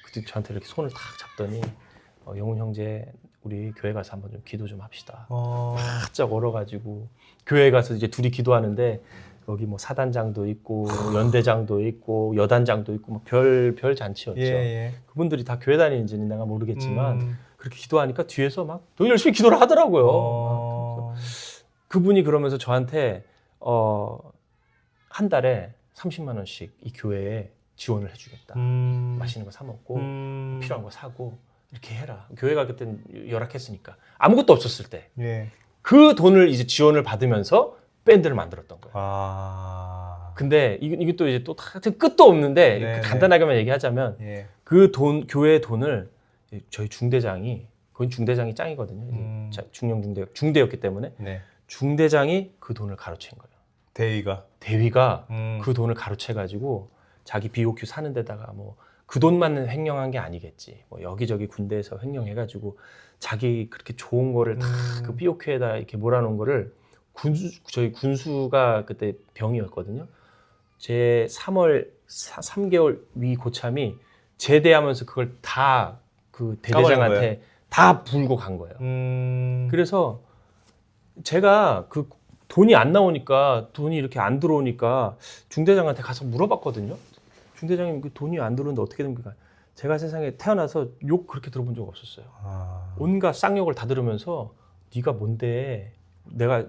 그때 저한테 이렇게 손을 탁 잡더니 영훈 형제 우리 교회 가서 한번 좀 기도 좀 합시다. 바짝 얼어가지고 교회 가서 이제 둘이 기도하는데 여기 뭐 사단장도 있고 연대장도 있고 여단장도 있고 뭐 별 잔치였죠. 예. 그분들이 다 교회 다니는지는 내가 모르겠지만 그렇게 기도하니까 뒤에서 막 더 열심히 기도를 하더라고요. 그분이 그러면서 저한테 한 달에 30만 원씩 이 교회에 지원을 해주겠다. 맛있는 거 사 먹고 필요한 거 사고 이렇게 해라. 교회가 그때는 열악했으니까 아무것도 없었을 때 그 돈을 이제 지원을 받으면서 밴드를 만들었던 거예요. 근데 이게 또 이제 또 끝도 없는데 간단하게만 얘기하자면 그 돈 교회의 돈을 저희 중대장이 그건 중대장이 짱이거든요. 중대였기 때문에 중대장이 그 돈을 가로챈 거예요. 대위가 그 돈을 가로채 가지고 자기 BOQ 사는 데다가 뭐 그 돈만 횡령한 게 아니겠지. 뭐 여기저기 군대에서 횡령해가지고 자기 그렇게 좋은 거를 다 그 BOQ에다 이렇게 몰아놓은 거를 저희 군수가 그때 병이었거든요. 제 3개월 위 고참이 제대하면서 그걸 다 그 대대장한테 다 불고 간 거예요. 그래서 제가 그 돈이 안 나오니까 돈이 이렇게 안 들어오니까 중대장한테 가서 물어봤거든요. 중대장님 그 돈이 안 들어오는데 어떻게 됩니까? 제가 세상에 태어나서 욕 그렇게 들어본 적 없었어요. 온갖 쌍욕을 다 들으면서 네가 뭔데 내가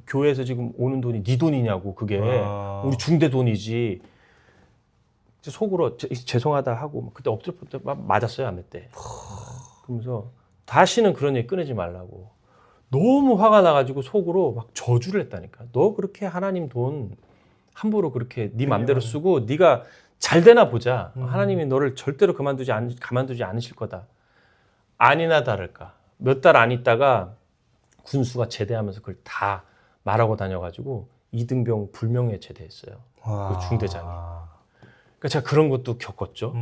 교회에서 지금 오는 돈이 네 돈이냐고 그게 우리 중대 돈이지. 속으로 죄송하다 하고 그때 엎드려 맞았어요 몇 대. 그러면서 다시는 그런 얘기 꺼내지 말라고. 너무 화가 나가지고 속으로 막 저주를 했다니까. 너 그렇게 하나님 돈 함부로 그렇게 네 맘대로 쓰고 네가 잘 되나 보자. 하나님이 너를 절대로 가만두지 않으실 거다. 아니나 다를까. 몇 달 안 있다가 군수가 제대하면서 그걸 다 말하고 다녀가지고 이등병 불명예 제대했어요. 그 중대장이. 그러니까 제가 그런 것도 겪었죠.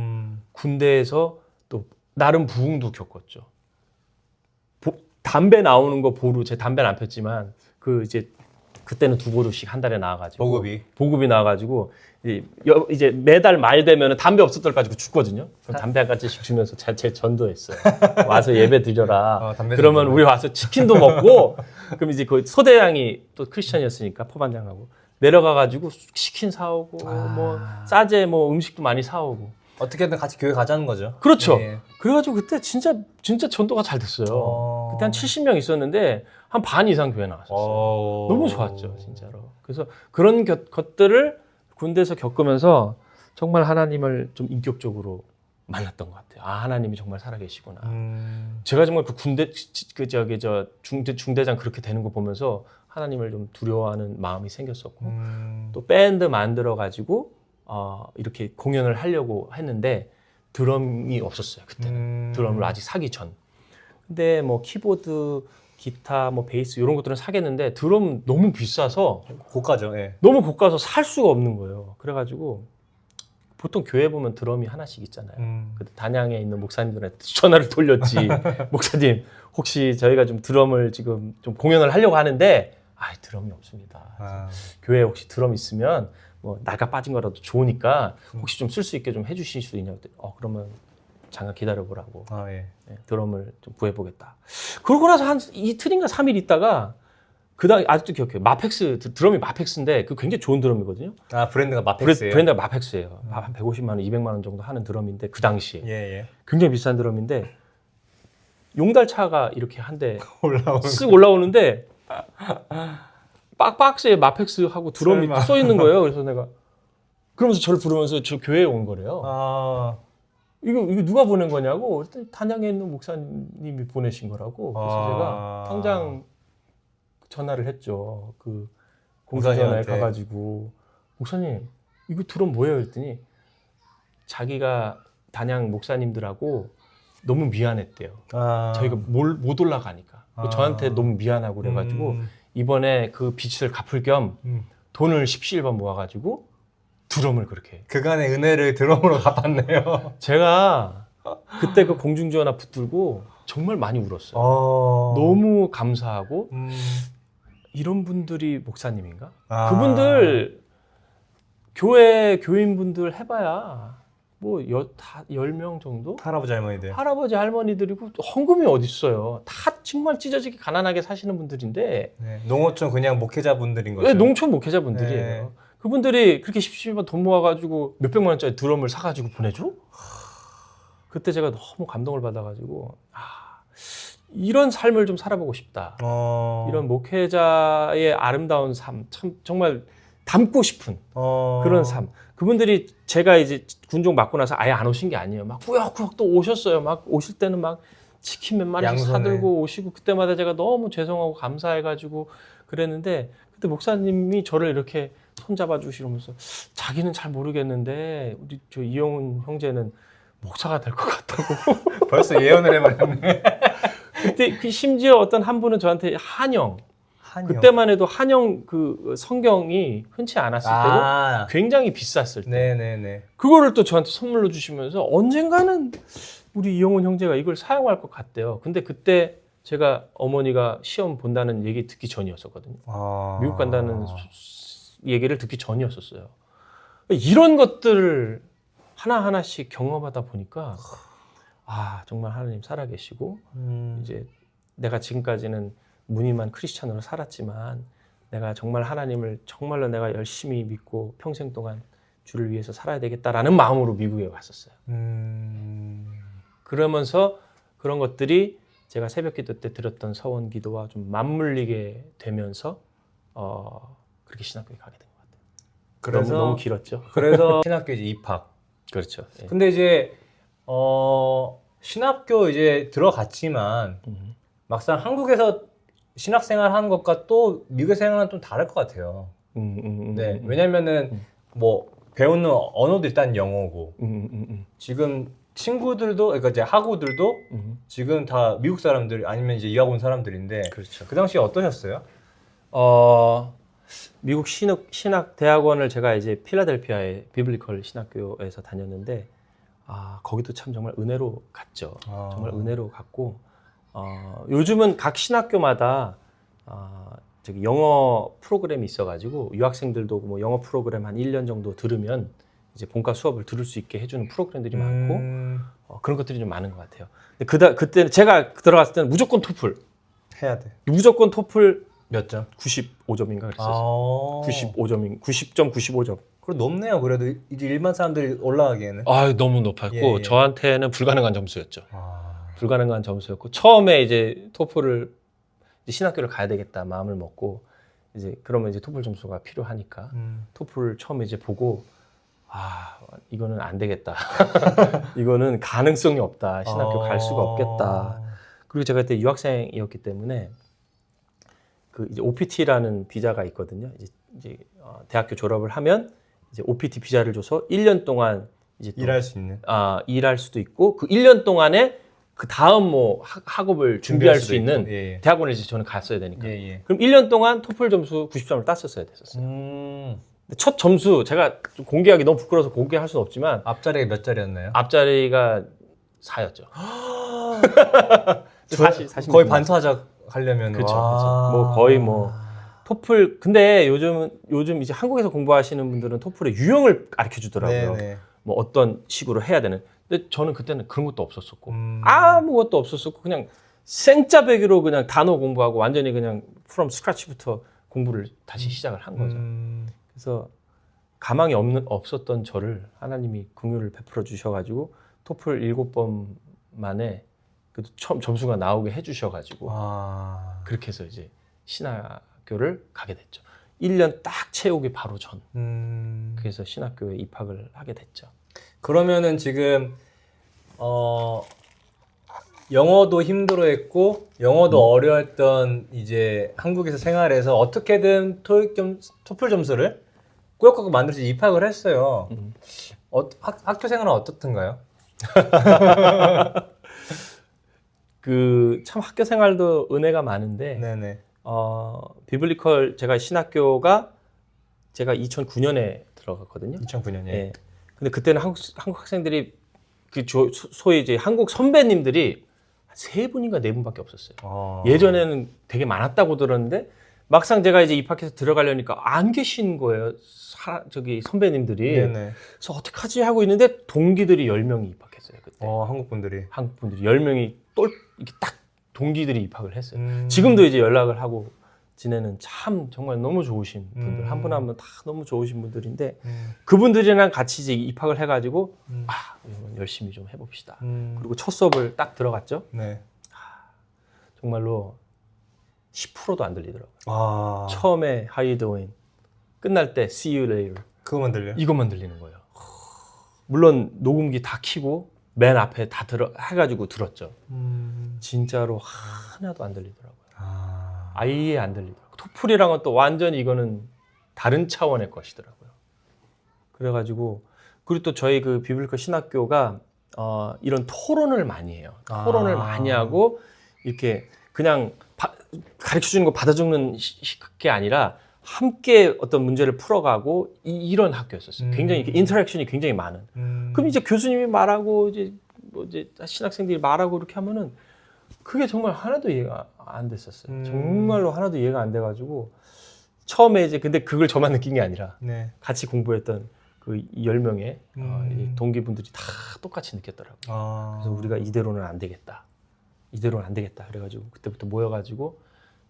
군대에서 또 나름 부흥도 겪었죠. 담배 나오는 거 보루, 제 담배는 안 폈지만 그 이제 그때는 2보루씩 한 달에 나와가지고 보급이 나와가지고 이제 매달 말 되면 담배 없을 때 가지고 죽거든요. 그럼 담배 한 가지씩 주면서 제 전도했어요. 와서 예배 드려라. 그러면 우리 와서 치킨도 먹고 그럼 이제 그 소대장이 또 크리스천이었으니까 포반장하고 내려가가지고 치킨 사오고 뭐 싸제 뭐 음식도 많이 사오고 어떻게든 같이 교회 가자는 거죠. 그렇죠. 그래가지고 그때 진짜 전도가 잘 됐어요. 그때 한 70명 있었는데 한 반 이상 교회 나왔었어요. 너무 좋았죠, 진짜로. 그래서 그런 것들을 군대에서 겪으면서 정말 하나님을 좀 인격적으로 만났던 것 같아요. 하나님이 정말 살아계시구나. 제가 정말 그 군대 중대장 그렇게 되는 거 보면서 하나님을 좀 두려워하는 마음이 생겼었고 또 밴드 만들어 가지고 이렇게 공연을 하려고 했는데 드럼이 없었어요. 그때는 드럼을 아직 사기 전. 근데 뭐 키보드, 기타, 뭐 베이스 이런 것들은 사겠는데 드럼 너무 비싸서 고가죠. 너무 고가서 살 수가 없는 거예요. 그래가지고 보통 교회 보면 드럼이 하나씩 있잖아요. 그때 단양에 있는 목사님들한테 전화를 돌렸지. 목사님 혹시 저희가 좀 드럼을 지금 좀 공연을 하려고 하는데 드럼이 없습니다. 교회에 혹시 드럼 있으면 뭐 나가 빠진 거라도 좋으니까 혹시 좀 쓸 수 있게 좀 해주실 수 있냐고. 그러면 잠깐 기다려보라고. 드럼을 좀 구해보겠다. 그러고 나서 한 이틀인가 3일 있다가 그다음 아직도 기억해요. 마펙스 드럼이 마펙스인데 그 굉장히 좋은 드럼이거든요. 브랜드가 마펙스예요. 브랜드가 마펙스예요. 한 150만 원, 200만 원 정도 하는 드럼인데 그 당시에 굉장히 비싼 드럼인데 용달차가 이렇게 한 대 쓱 올라오는데 박스에 마펙스 하고 드럼이 써 있는 거예요. 그래서 내가 그러면서 저를 부르면서 저 교회에 온 거래요. 이거 누가 보낸 거냐고. 그랬더니 단양에 있는 목사님이 보내신 거라고. 그래서 제가 당장 전화를 했죠. 그 공사전에 가가지고 목사님 이거 드럼 뭐예요? 그랬더니 자기가 단양 목사님들하고 너무 미안했대요. 저희가 못 올라가니까 저한테 너무 미안하고 그래가지고 이번에 그 빚을 갚을 겸 돈을 17번 모아가지고 드럼을 그렇게. 그간의 은혜를 드럼으로 갚았네요. 제가 그때 그 공중전화 붙들고 정말 많이 울었어요. 너무 감사하고 이런 분들이 목사님인가? 그분들 교인분들 해봐야 뭐 10명 정도? 할아버지 할머니들이고 헌금이 어딨어요. 다 정말 찢어지게 가난하게 사시는 분들인데 네, 농어촌 그냥 목회자분들인 거죠. 네, 농촌 목회자분들이에요. 네. 그분들이 그렇게 십시일반 돈 모아가지고 몇백만 원짜리 드럼을 사가지고 보내줘? 그때 제가 너무 감동을 받아가지고 이런 삶을 좀 살아보고 싶다. 이런 목회자의 아름다운 삶, 참 정말 담고 싶은 그런 삶. 그분들이 제가 이제 군종 맞고 나서 아예 안 오신 게 아니에요. 막 꾸역꾸역 또 오셨어요. 막 오실 때는 막 치킨 몇 마리씩 사들고 오시고 그때마다 제가 너무 죄송하고 감사해가지고 그랬는데 그때 목사님이 저를 이렇게 손잡아 주시면서 자기는 잘 모르겠는데 우리 저 이영훈 형제는 목사가 될 것 같다고. 벌써 예언을 해버렸네. 그때 심지어 어떤 한 분은 저한테 한영. 그때만 해도 한영 그 성경이 흔치 않았을 때고 굉장히 비쌌을 때. 네네네. 그거를 또 저한테 선물로 주시면서 언젠가는 우리 이영훈 형제가 이걸 사용할 것 같대요. 근데 그때 제가 어머니가 시험 본다는 얘기 듣기 전이었었거든요. 미국 간다는 얘기를 듣기 전이었었어요. 이런 것들을 하나하나씩 경험하다 보니까 정말 하나님 살아계시고 이제 내가 지금까지는 무늬만 크리스찬으로 살았지만 내가 정말 하나님을 정말로 내가 열심히 믿고 평생 동안 주를 위해서 살아야 되겠다라는 마음으로 미국에 왔었어요. 그러면서 그런 것들이 제가 새벽기도 때 드렸던 서원 기도와 좀 맞물리게 되면서 그렇게 신학교에 가게 된 것 같아요. 그래서 너무 길었죠. 그래서 신학교 이제 입학. 그렇죠. 예. 근데 이제 신학교 이제 들어갔지만 막상 한국에서 신학생활 하는 것과 또 미국 생활은 좀 다를 것 같아요. 네, 왜냐면은 뭐 배우는 언어도 일단 영어고 지금 친구들도 그러니까 이제 학우들도 지금 다 미국 사람들 아니면 이제 유학 온 사람들인데 그렇죠. 그 당시에 어떠셨어요? 미국 신학 대학원을 제가 이제 필라델피아의 비블리컬 신학교에서 다녔는데 거기도 참 정말 은혜로 갔죠. 정말 은혜로 갔고 요즘은 각 신학교마다 저기 영어 프로그램이 있어가지고 유학생들도 뭐 영어 프로그램 한 1년 정도 들으면 이제 본과 수업을 들을 수 있게 해주는 프로그램들이 많고 그런 것들이 좀 많은 것 같아요. 근데 그때 제가 들어갔을 때는 무조건 토플 해야 돼. 무조건 토플 몇 점? 95점인가 그랬었어요. 90.95점. 그래도 높네요. 그래도 이제 일반 사람들이 올라가기에는. 너무 높았고 예. 저한테는 불가능한 점수였죠. 불가능한 점수였고 처음에 이제 토플을 이제 신학교를 가야 되겠다 마음을 먹고 이제 그러면 이제 토플 점수가 필요하니까 토플 처음에 이제 보고 이거는 안 되겠다. 이거는 가능성이 없다. 신학교 갈 수가 없겠다. 그리고 제가 그때 유학생이었기 때문에 그 이제 OPT라는 비자가 있거든요. 이제 대학교 졸업을 하면 이제 OPT 비자를 줘서 1년 동안 이제 또 일할 수 있는. 일할 수도 있고 그 1년 동안에 그 다음 뭐 학업을 준비할 수 있는 예. 대학원을 이제 저는 갔어야 되니까. 예. 그럼 1년 동안 토플 점수 90점을 땄었어야 됐었어요. 근데 첫 점수 제가 좀 공개하기 너무 부끄러워서 공개할 수는 없지만 앞자리가 몇 자리였나요? 앞자리가 4였죠. 사실 거의 반토하자 하려면 그렇죠. 뭐 거의 뭐 토플 근데 요즘 이제 한국에서 공부하시는 분들은 토플의 유형을 가르쳐 주더라고요. 네네. 뭐 어떤 식으로 해야 되는. 근데 저는 그때는 그런 것도 없었었고 아무것도 없었었고 그냥 생짜배기로 그냥 단어 공부하고 완전히 그냥 from scratch부터 공부를 다시 시작을 한 거죠. 그래서 가망이 없었던 저를 하나님이 긍휼을 베풀어 주셔가지고 토플 7번 만에 그래도 처음 점수가 나오게 해주셔가지고 그렇게 해서 이제 신학교를 가게 됐죠. 1년 딱 채우기 바로 전. 그래서 신학교에 입학을 하게 됐죠. 그러면은 지금 영어도 힘들어했고 영어도 어려웠던 이제 한국에서 생활해서 어떻게든 토플 점수를 꾸역꾸역 만들어서 입학을 했어요. 학교 생활은 어떻던가요? 그 참 학교 생활도 은혜가 많은데 네네. 비블리컬 제가 신학교가 제가 2009년에 들어갔거든요. 2009년에. 예. 근데 그때는 한국 학생들이 소위 이제 한국 선배님들이 3분인가 4분밖에 없었어요. 예전에는 되게 많았다고 들었는데 막상 제가 이제 입학해서 들어가려니까 안 계신 거예요. 저기 선배님들이. 네네. 그래서 어떡하지 하고 있는데 동기들이 10명이 입학했어요. 그때. 한국 분들이 10명이 이렇게 딱 동기들이 입학을 했어요. 지금도 이제 연락을 하고 지내는 참 정말 너무 좋으신 분들, 한 분 한 분 다 너무 좋으신 분들인데 그분들이랑 같이 이제 입학을 해가지고 열심히 좀 해봅시다. 그리고 첫 수업을 딱 들어갔죠. 네. 정말로 10%도 안 들리더라고요. 처음에 How you doing? 끝날 때 See you later. 그것만 들려요? 이것만 들리는 거예요. 물론 녹음기 다 켜고 맨 앞에 다 해가지고 들었죠. 진짜로 하나도 안 들리더라고요. 아예 안 들리더라고요. 토플이랑은 또 완전히 이거는 다른 차원의 것이더라고요. 그래가지고 그리고 또 저희 그 비블리컬 신학교가 이런 토론을 많이 해요. 토론을 많이 하고 이렇게 그냥 가르쳐주는 거 받아 적는 게 아니라 함께 어떤 문제를 풀어가고 이런 학교였었어요. 굉장히 이렇게 인터랙션이 굉장히 많은. 그럼 이제 교수님이 말하고 이제 신학생들이 말하고 이렇게 하면은 그게 정말 하나도 이해가 안 됐었어요. 정말로 하나도 이해가 안 돼가지고 처음에 이제 근데 그걸 저만 느낀 게 아니라 같이 공부했던 그 10명의 동기분들이 다 똑같이 느꼈더라고요. 그래서 우리가 이대로는 안 되겠다. 이대로는 안 되겠다. 그래가지고 그때부터 모여가지고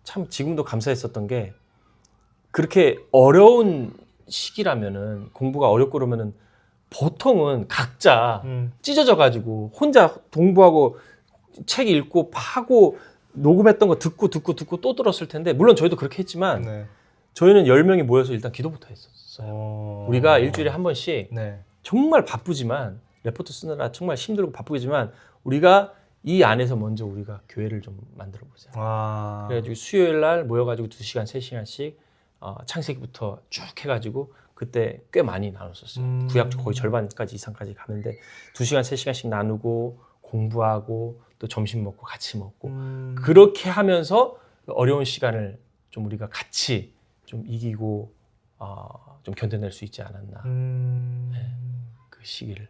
참 지금도 감사했었던 게 그렇게 어려운 시기라면은 공부가 어렵고 그러면은 보통은 각자 찢어져가지고 혼자 공부하고 책 읽고 파고 녹음했던 거 듣고 또 들었을 텐데 물론 저희도 그렇게 했지만 저희는 10명이 모여서 일단 기도부터 했었어요. 우리가 일주일에 한 번씩 정말 바쁘지만 레포트 쓰느라 정말 힘들고 바쁘지만 우리가 이 안에서 먼저 우리가 교회를 좀 만들어 보자. 그래가지고 수요일 날 모여가지고 2시간, 3시간씩 창세기부터 쭉 해가지고 그때 꽤 많이 나눴었어요. 구약 거의 절반까지 이상까지 가는데 2시간, 3시간씩 나누고 공부하고 또 점심 먹고 같이 먹고 그렇게 하면서 어려운 시간을 좀 우리가 같이 좀 이기고 좀 견뎌낼 수 있지 않았나. 그 시기를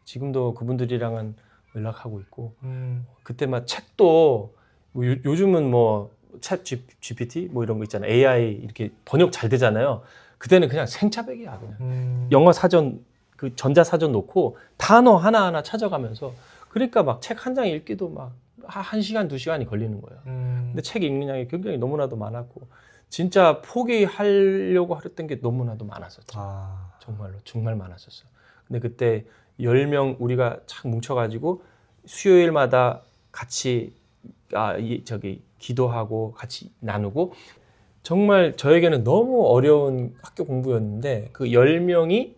지금도 그분들이랑은 연락하고 있고 그때 막 책도 뭐 요즘은 뭐 챗 GPT 뭐 이런 거 있잖아요. AI 이렇게 번역 잘 되잖아요. 그때는 그냥 생짜배기야 그냥. 영어 사전 그 전자 사전 놓고 단어 하나하나 찾아가면서 그러니까 막 책 한 장 읽기도 막 1시간, 2시간이 걸리는 거예요. 근데 책 읽는 양이 굉장히 너무나도 많았고 진짜 포기하려고 했던 게 너무나도 많았었죠. 정말로 정말 많았었어요. 근데 그때 10명 우리가 착 뭉쳐가지고 수요일마다 같이 기도하고 같이 나누고 정말 저에게는 너무 어려운 학교 공부였는데 그 10명이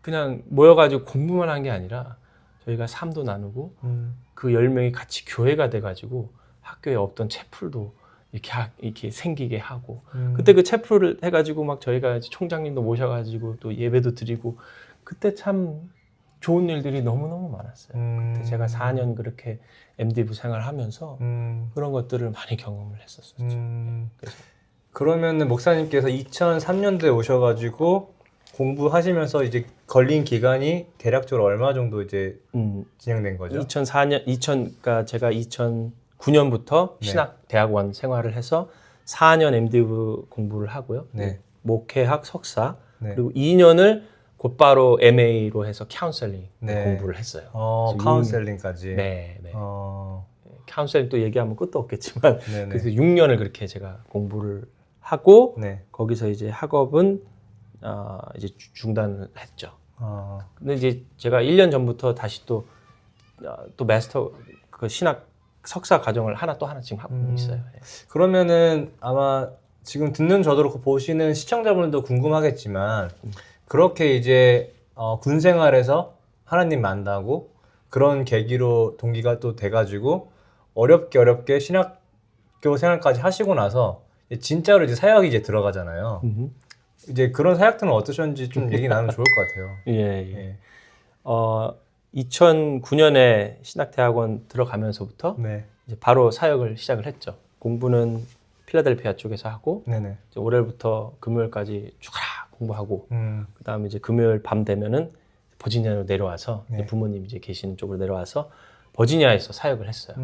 그냥 모여가지고 공부만 한 게 아니라 저희가 삶도 나누고 그 10명이 같이 교회가 돼가지고 학교에 없던 채플도 이렇게 생기게 하고 그때 그 채플을 해가지고 막 저희가 총장님도 모셔가지고 또 예배도 드리고 그때 참 좋은 일들이 너무너무 많았어요. 그때 제가 4년 그렇게 MD부 생활하면서 그런 것들을 많이 경험을 했었었죠. 그러면은 목사님께서 2003년도에 오셔가지고 공부하시면서 이제 걸린 기간이 대략적으로 얼마 정도 이제 진행된 거죠? 그러니까 제가 2009년부터 신학대학원 생활을 해서 4년 MD부 공부를 하고요. 목회학 석사 그리고 2년을 곧바로 MA로 해서 카운셀링 공부를 했어요. 카운셀링까지. 네. 카운셀링 또 얘기하면 끝도 없겠지만 그래서 6년을 그렇게 제가 공부를 하고 거기서 이제 학업은 이제 중단을 했죠. 근데 이제 제가 1년 전부터 다시 또 마스터 그 신학 석사 과정을 하나 지금 하고 있어요. 그러면은 아마 지금 듣는 저도 그렇고 보시는 시청자분들도 궁금하겠지만 그렇게 이제 군 생활에서 하나님 만나고 그런 계기로 동기가 또 돼가지고 어렵게 신학교 생활까지 하시고 나서 진짜로 이제 사역이 이제 들어가잖아요. 이제 그런 사역들은 어떠셨는지 좀 얘기 나누면 좋을 것 같아요. 예. 2009년에 신학대학원 들어가면서부터 이제 바로 사역을 시작을 했죠. 공부는 필라델피아 쪽에서 하고 이제 월요일부터 금요일까지 쭉 공부하고 그다음에 이제 금요일 밤 되면은 버지니아로 내려와서 네. 부모님 이제 계시는 쪽으로 내려와서 버지니아에서 사역을 했어요.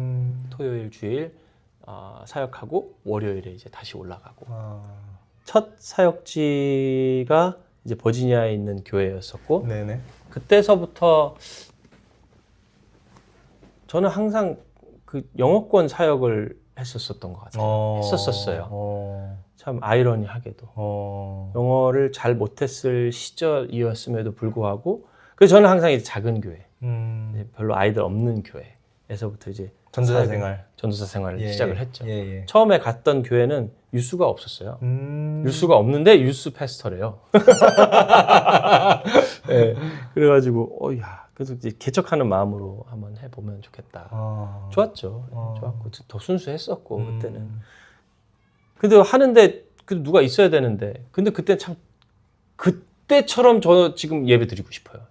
토요일 주일 사역하고 월요일에 이제 다시 올라가고 첫 사역지가 이제 버지니아에 있는 교회였었고 네네. 그때서부터 저는 항상 그 영어권 사역을 했었었던 것 같아요. 했었었어요. 참 아이러니하게도 영어를 잘 못했을 시절이었음에도 불구하고 그래서 저는 항상 이제 작은 교회, 별로 아이들 없는 교회에서부터 이제 전도사 생활을 시작을 했죠. 처음에 갔던 교회는 유수가 없었어요. 유수가 없는데 유수 패스터래요. 네, 그래가지고 야, 그래서 이제 개척하는 마음으로 한번 해보면 좋겠다. 좋았죠. 좋았고 더 순수했었고 그때는. 근데 하는데 누가 있어야 되는데. 근데 그때 참 그때처럼 저 지금 예배 드리고 싶어요.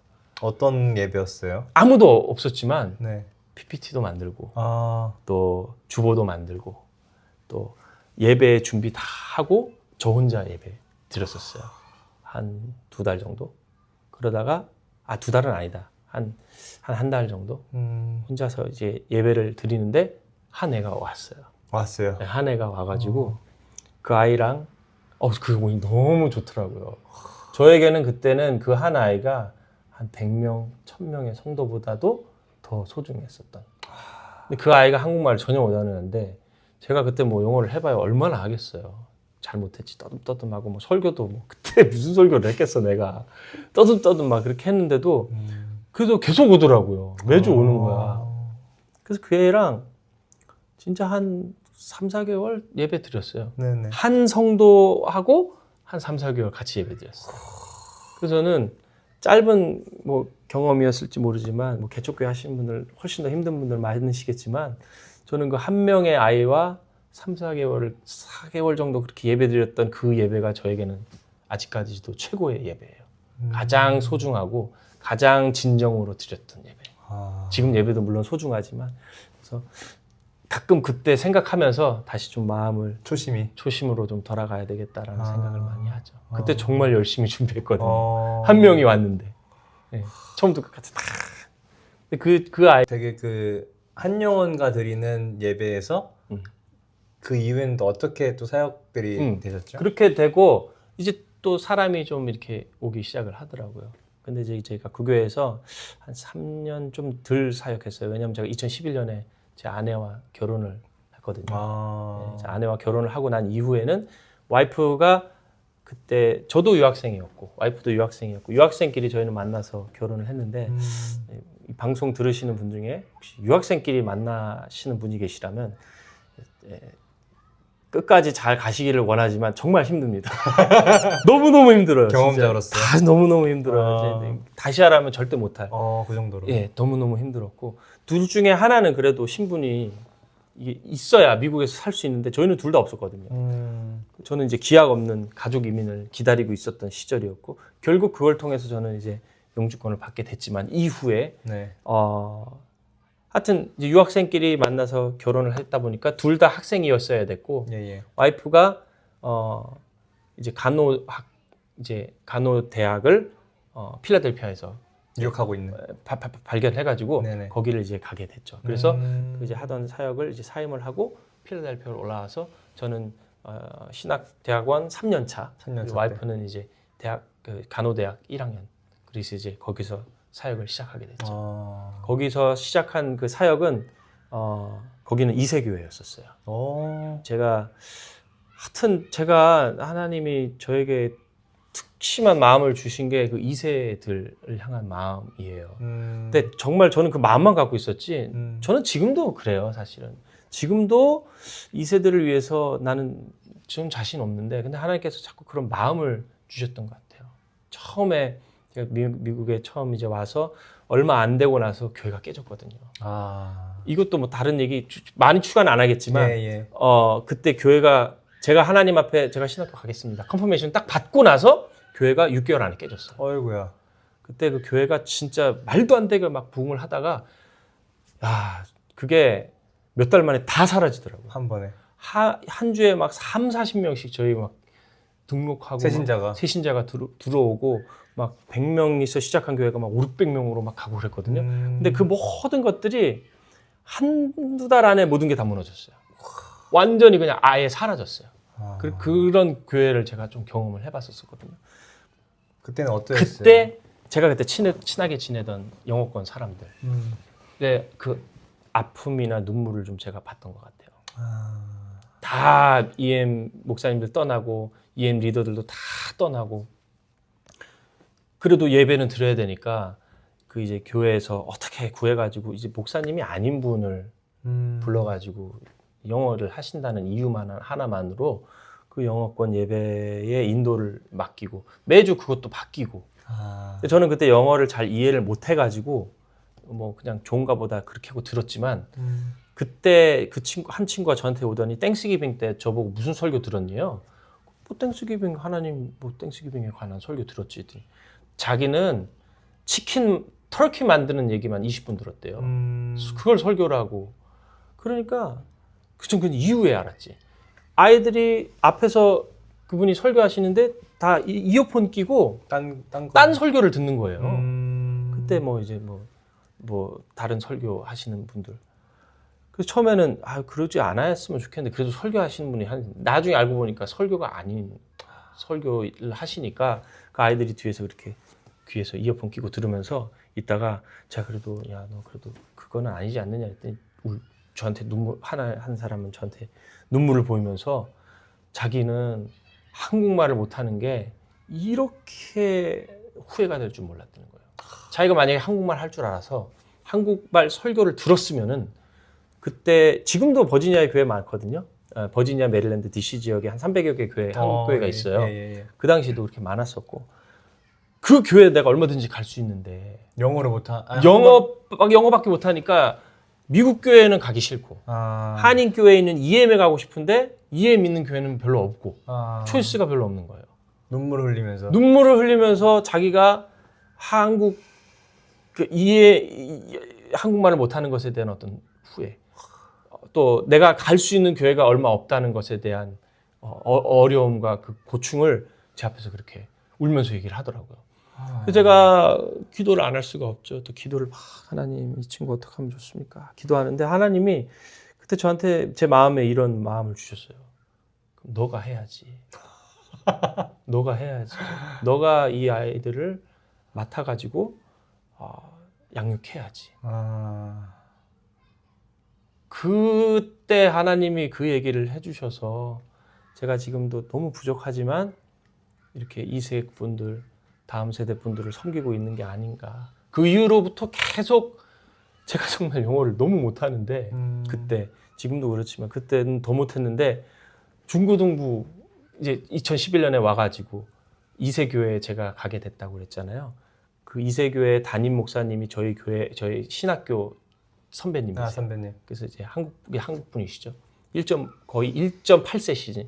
어떤 예배였어요? 아무도 없었지만 네. PPT도 만들고 또 주보도 만들고 또 예배 준비 다 하고 저 혼자 예배 드렸었어요. 한 2달 정도. 그러다가 2달은 아니다. 한 달 정도 혼자서 이제 예배를 드리는데 한 애가 왔어요. 네, 한 애가 와가지고 그 아이랑 그거 너무 좋더라고요. 저에게는 그때는 그 한 아이가 한 100명, 1000명의 성도보다도 더 소중했었던. 근데 그 아이가 한국말을 전혀 못하는데 제가 그때 뭐 영어를 해봐야 얼마나 하겠어요. 잘 못했지. 떠듬떠듬하고 뭐 설교도 뭐 그때 무슨 설교를 했겠어 내가. 떠듬떠듬 막 그렇게 했는데도 그래도 계속 오더라고요. 매주 오는 거야. 그래서 그 애랑 진짜 한 3, 4개월 예배 드렸어요. 네네. 한 성도하고 한 3, 4개월 같이 예배 드렸어요. 그래서 저는 짧은 뭐 경험이었을지 모르지만 뭐 개척교회 하시는 분들 훨씬 더 힘든 분들 많으시겠지만 저는 그 한 명의 아이와 3, 4개월 정도 그렇게 예배 드렸던 그 예배가 저에게는 아직까지도 최고의 예배예요. 가장 소중하고 가장 진정으로 드렸던 예배. 지금 예배도 물론 소중하지만 그래서 가끔 그때 생각하면서 다시 좀 마음을 초심으로 좀 돌아가야 되겠다라는 생각을 많이 하죠. 그때 정말 열심히 준비했거든요. 한 명이 왔는데 네. 처음부터 끝까지 다. 그 아이 되게 그 한영원가 드리는 예배에서 그 이후에는 또 어떻게 또 사역들이 되셨죠? 그렇게 되고 이제 또 사람이 좀 이렇게 오기 시작을 하더라고요. 근데 이제 제가 그 교회에서 한 3년 좀 덜 사역했어요. 왜냐면 제가 2011년에 제 아내와 결혼을 했거든요. 네, 제 아내와 결혼을 하고 난 이후에는 와이프가 그때 저도 유학생이었고 와이프도 유학생이었고 유학생끼리 저희는 만나서 결혼을 했는데 이 방송 들으시는 분 중에 혹시 유학생끼리 만나시는 분이 계시라면 끝까지 잘 가시기를 원하지만 정말 힘듭니다. 너무너무 힘들어요. 경험자로서 다 너무너무 힘들어요. 다시 하라면 절대 못할. 그 정도로. 예, 너무너무 힘들었고 둘 중에 하나는 그래도 신분이 이게 있어야 미국에서 살 수 있는데 저희는 둘 다 없었거든요. 저는 이제 기약 없는 가족 이민을 기다리고 있었던 시절이었고 결국 그걸 통해서 저는 이제 영주권을 받게 됐지만 이후에 네. 하여튼 이제 유학생끼리 만나서 결혼을 했다 보니까 둘 다 학생이었어야 됐고 와이프가 이제 간호 대학을 필라델피아에서 유학하고 있는 발견해가지고 네네. 거기를 이제 가게 됐죠. 그래서 그 이제 하던 사역을 이제 사임을 하고 필라델피아로 올라와서 저는 신학대학원 3년 차, 와이프는 이제 대학 간호대학 1학년. 그래서 이제 거기서 사역을 시작하게 됐죠. 거기서 시작한 그 사역은 거기는 2세 교회였었어요. 제가 하나님이 저에게 특심한 마음을 주신 게 그 2세들을 향한 마음이에요. 근데 정말 저는 그 마음만 갖고 있었지 저는 지금도 그래요. 사실은 지금도 2세들을 위해서 나는 지금 자신 없는데 근데 하나님께서 자꾸 그런 마음을 주셨던 것 같아요. 처음에 제가 미국에 처음 이제 와서 얼마 안 되고 나서 교회가 깨졌거든요. 이것도 뭐 다른 얘기 많이 추가는 안 하겠지만 그때 교회가 제가 하나님 앞에 제가 신학교 가겠습니다. 컨퍼메이션 딱 받고 나서 교회가 6개월 안에 깨졌어요. 어이구야. 그때 그 교회가 진짜 말도 안 되게 막 부흥을 하다가 그게 몇 달 만에 다 사라지더라고요. 한 번에. 한 주에 막 30, 40명씩 저희 막 등록하고 새신자가 들어오고 막 100명에서 시작한 교회가 막 500~600명으로 막 가고 그랬거든요. 근데 그 모든 것들이 한두 달 안에 모든 게 다 무너졌어요. 완전히 그냥 아예 사라졌어요. 그런 교회를 제가 좀 경험을 해봤었거든요. 그때는 어떠셨어요? 그때 제가 그때 친하게 지내던 영어권 사람들, 그 아픔이나 눈물을 좀 제가 봤던 것 같아요. 다 EM 목사님들 떠나고 EM 리더들도 다 떠나고, 그래도 예배는 드려야 되니까 그 이제 교회에서 어떻게 구해가지고 이제 목사님이 아닌 분을 불러가지고 영어를 하신다는 이유만 하나만으로 그 영어권 예배의 인도를 맡기고, 매주 그것도 바뀌고. 저는 그때 영어를 잘 이해를 못 해가지고 뭐 그냥 좋은가 보다 그렇게 하고 들었지만, 그때 한 친구가 저한테 오더니 땡스기빙 때 저보고 무슨 설교 들었니요? 뭐 땡스기빙, 하나님 뭐 땡스기빙에 관한 설교 들었지. 자기는 터키 만드는 얘기만 20분 들었대요. 그걸 설교라고. 그러니까 그 이후에 알았지. 아이들이 앞에서 그분이 설교하시는데 다 이어폰 끼고 딴 설교를 듣는 거예요. 그때 뭐 이제 뭐 다른 설교 하시는 분들. 그래서 처음에는 그러지 않았으면 좋겠는데, 그래도 설교하시는 분이 나중에 알고 보니까 설교가 아닌 설교를 하시니까 그 아이들이 뒤에서 그렇게 귀에서 이어폰 끼고 들으면서 있다가, 제가 그래도 야 너 그래도 그거는 아니지 않느냐 했더니 저한테 한 사람은 저한테 눈물을 보이면서 자기는 한국말을 못하는 게 이렇게 후회가 될 줄 몰랐다는 거예요. 자기가 만약에 한국말 할 줄 알아서 한국말 설교를 들었으면은, 그때 지금도 버지니아에 교회 많거든요. 버지니아, 메릴랜드, DC 지역에 한 300여 개 교회, 한국 교회가 있어요. 그 당시에도 그렇게 많았었고, 그 교회에 내가 얼마든지 갈 수 있는데 영어밖에 못하니까 미국 교회는 가기 싫고, 한인 교회에 있는 EM에 가고 싶은데 EM 있는 교회는 별로 없고, 초이스가 별로 없는 거예요. 눈물을 흘리면서 자기가 한국말을 못하는 것에 대한 어떤 후회, 또 내가 갈 수 있는 교회가 얼마 없다는 것에 대한 어려움과 그 고충을 제 앞에서 그렇게 울면서 얘기를 하더라고요. 그래서 제가 기도를 안 할 수가 없죠. 또 기도를 하나님 이 친구 어떻게 하면 좋습니까? 기도하는데 하나님이 그때 저한테 제 마음에 이런 마음을 주셨어요. 그럼 너가 해야지. 너가 해야지. 너가 이 아이들을 맡아가지고 양육해야지. 그때 하나님이 그 얘기를 해주셔서 제가 지금도 너무 부족하지만 이렇게 2세 분들, 다음 세대 분들을 섬기고 있는 게 아닌가. 그 이후로부터 계속 제가 정말 영어를 너무 못하는데, 그때, 지금도 그렇지만 그때는 더 못했는데, 중고등부 이제 2011년에 와가지고 2세 교회에 제가 가게 됐다고 그랬잖아요. 그 2세 교회 담임 목사님이 저희 신학교 선배님이세요. 선배님. 그래서 이제 한국 분이시죠. 거의 1.8세시지.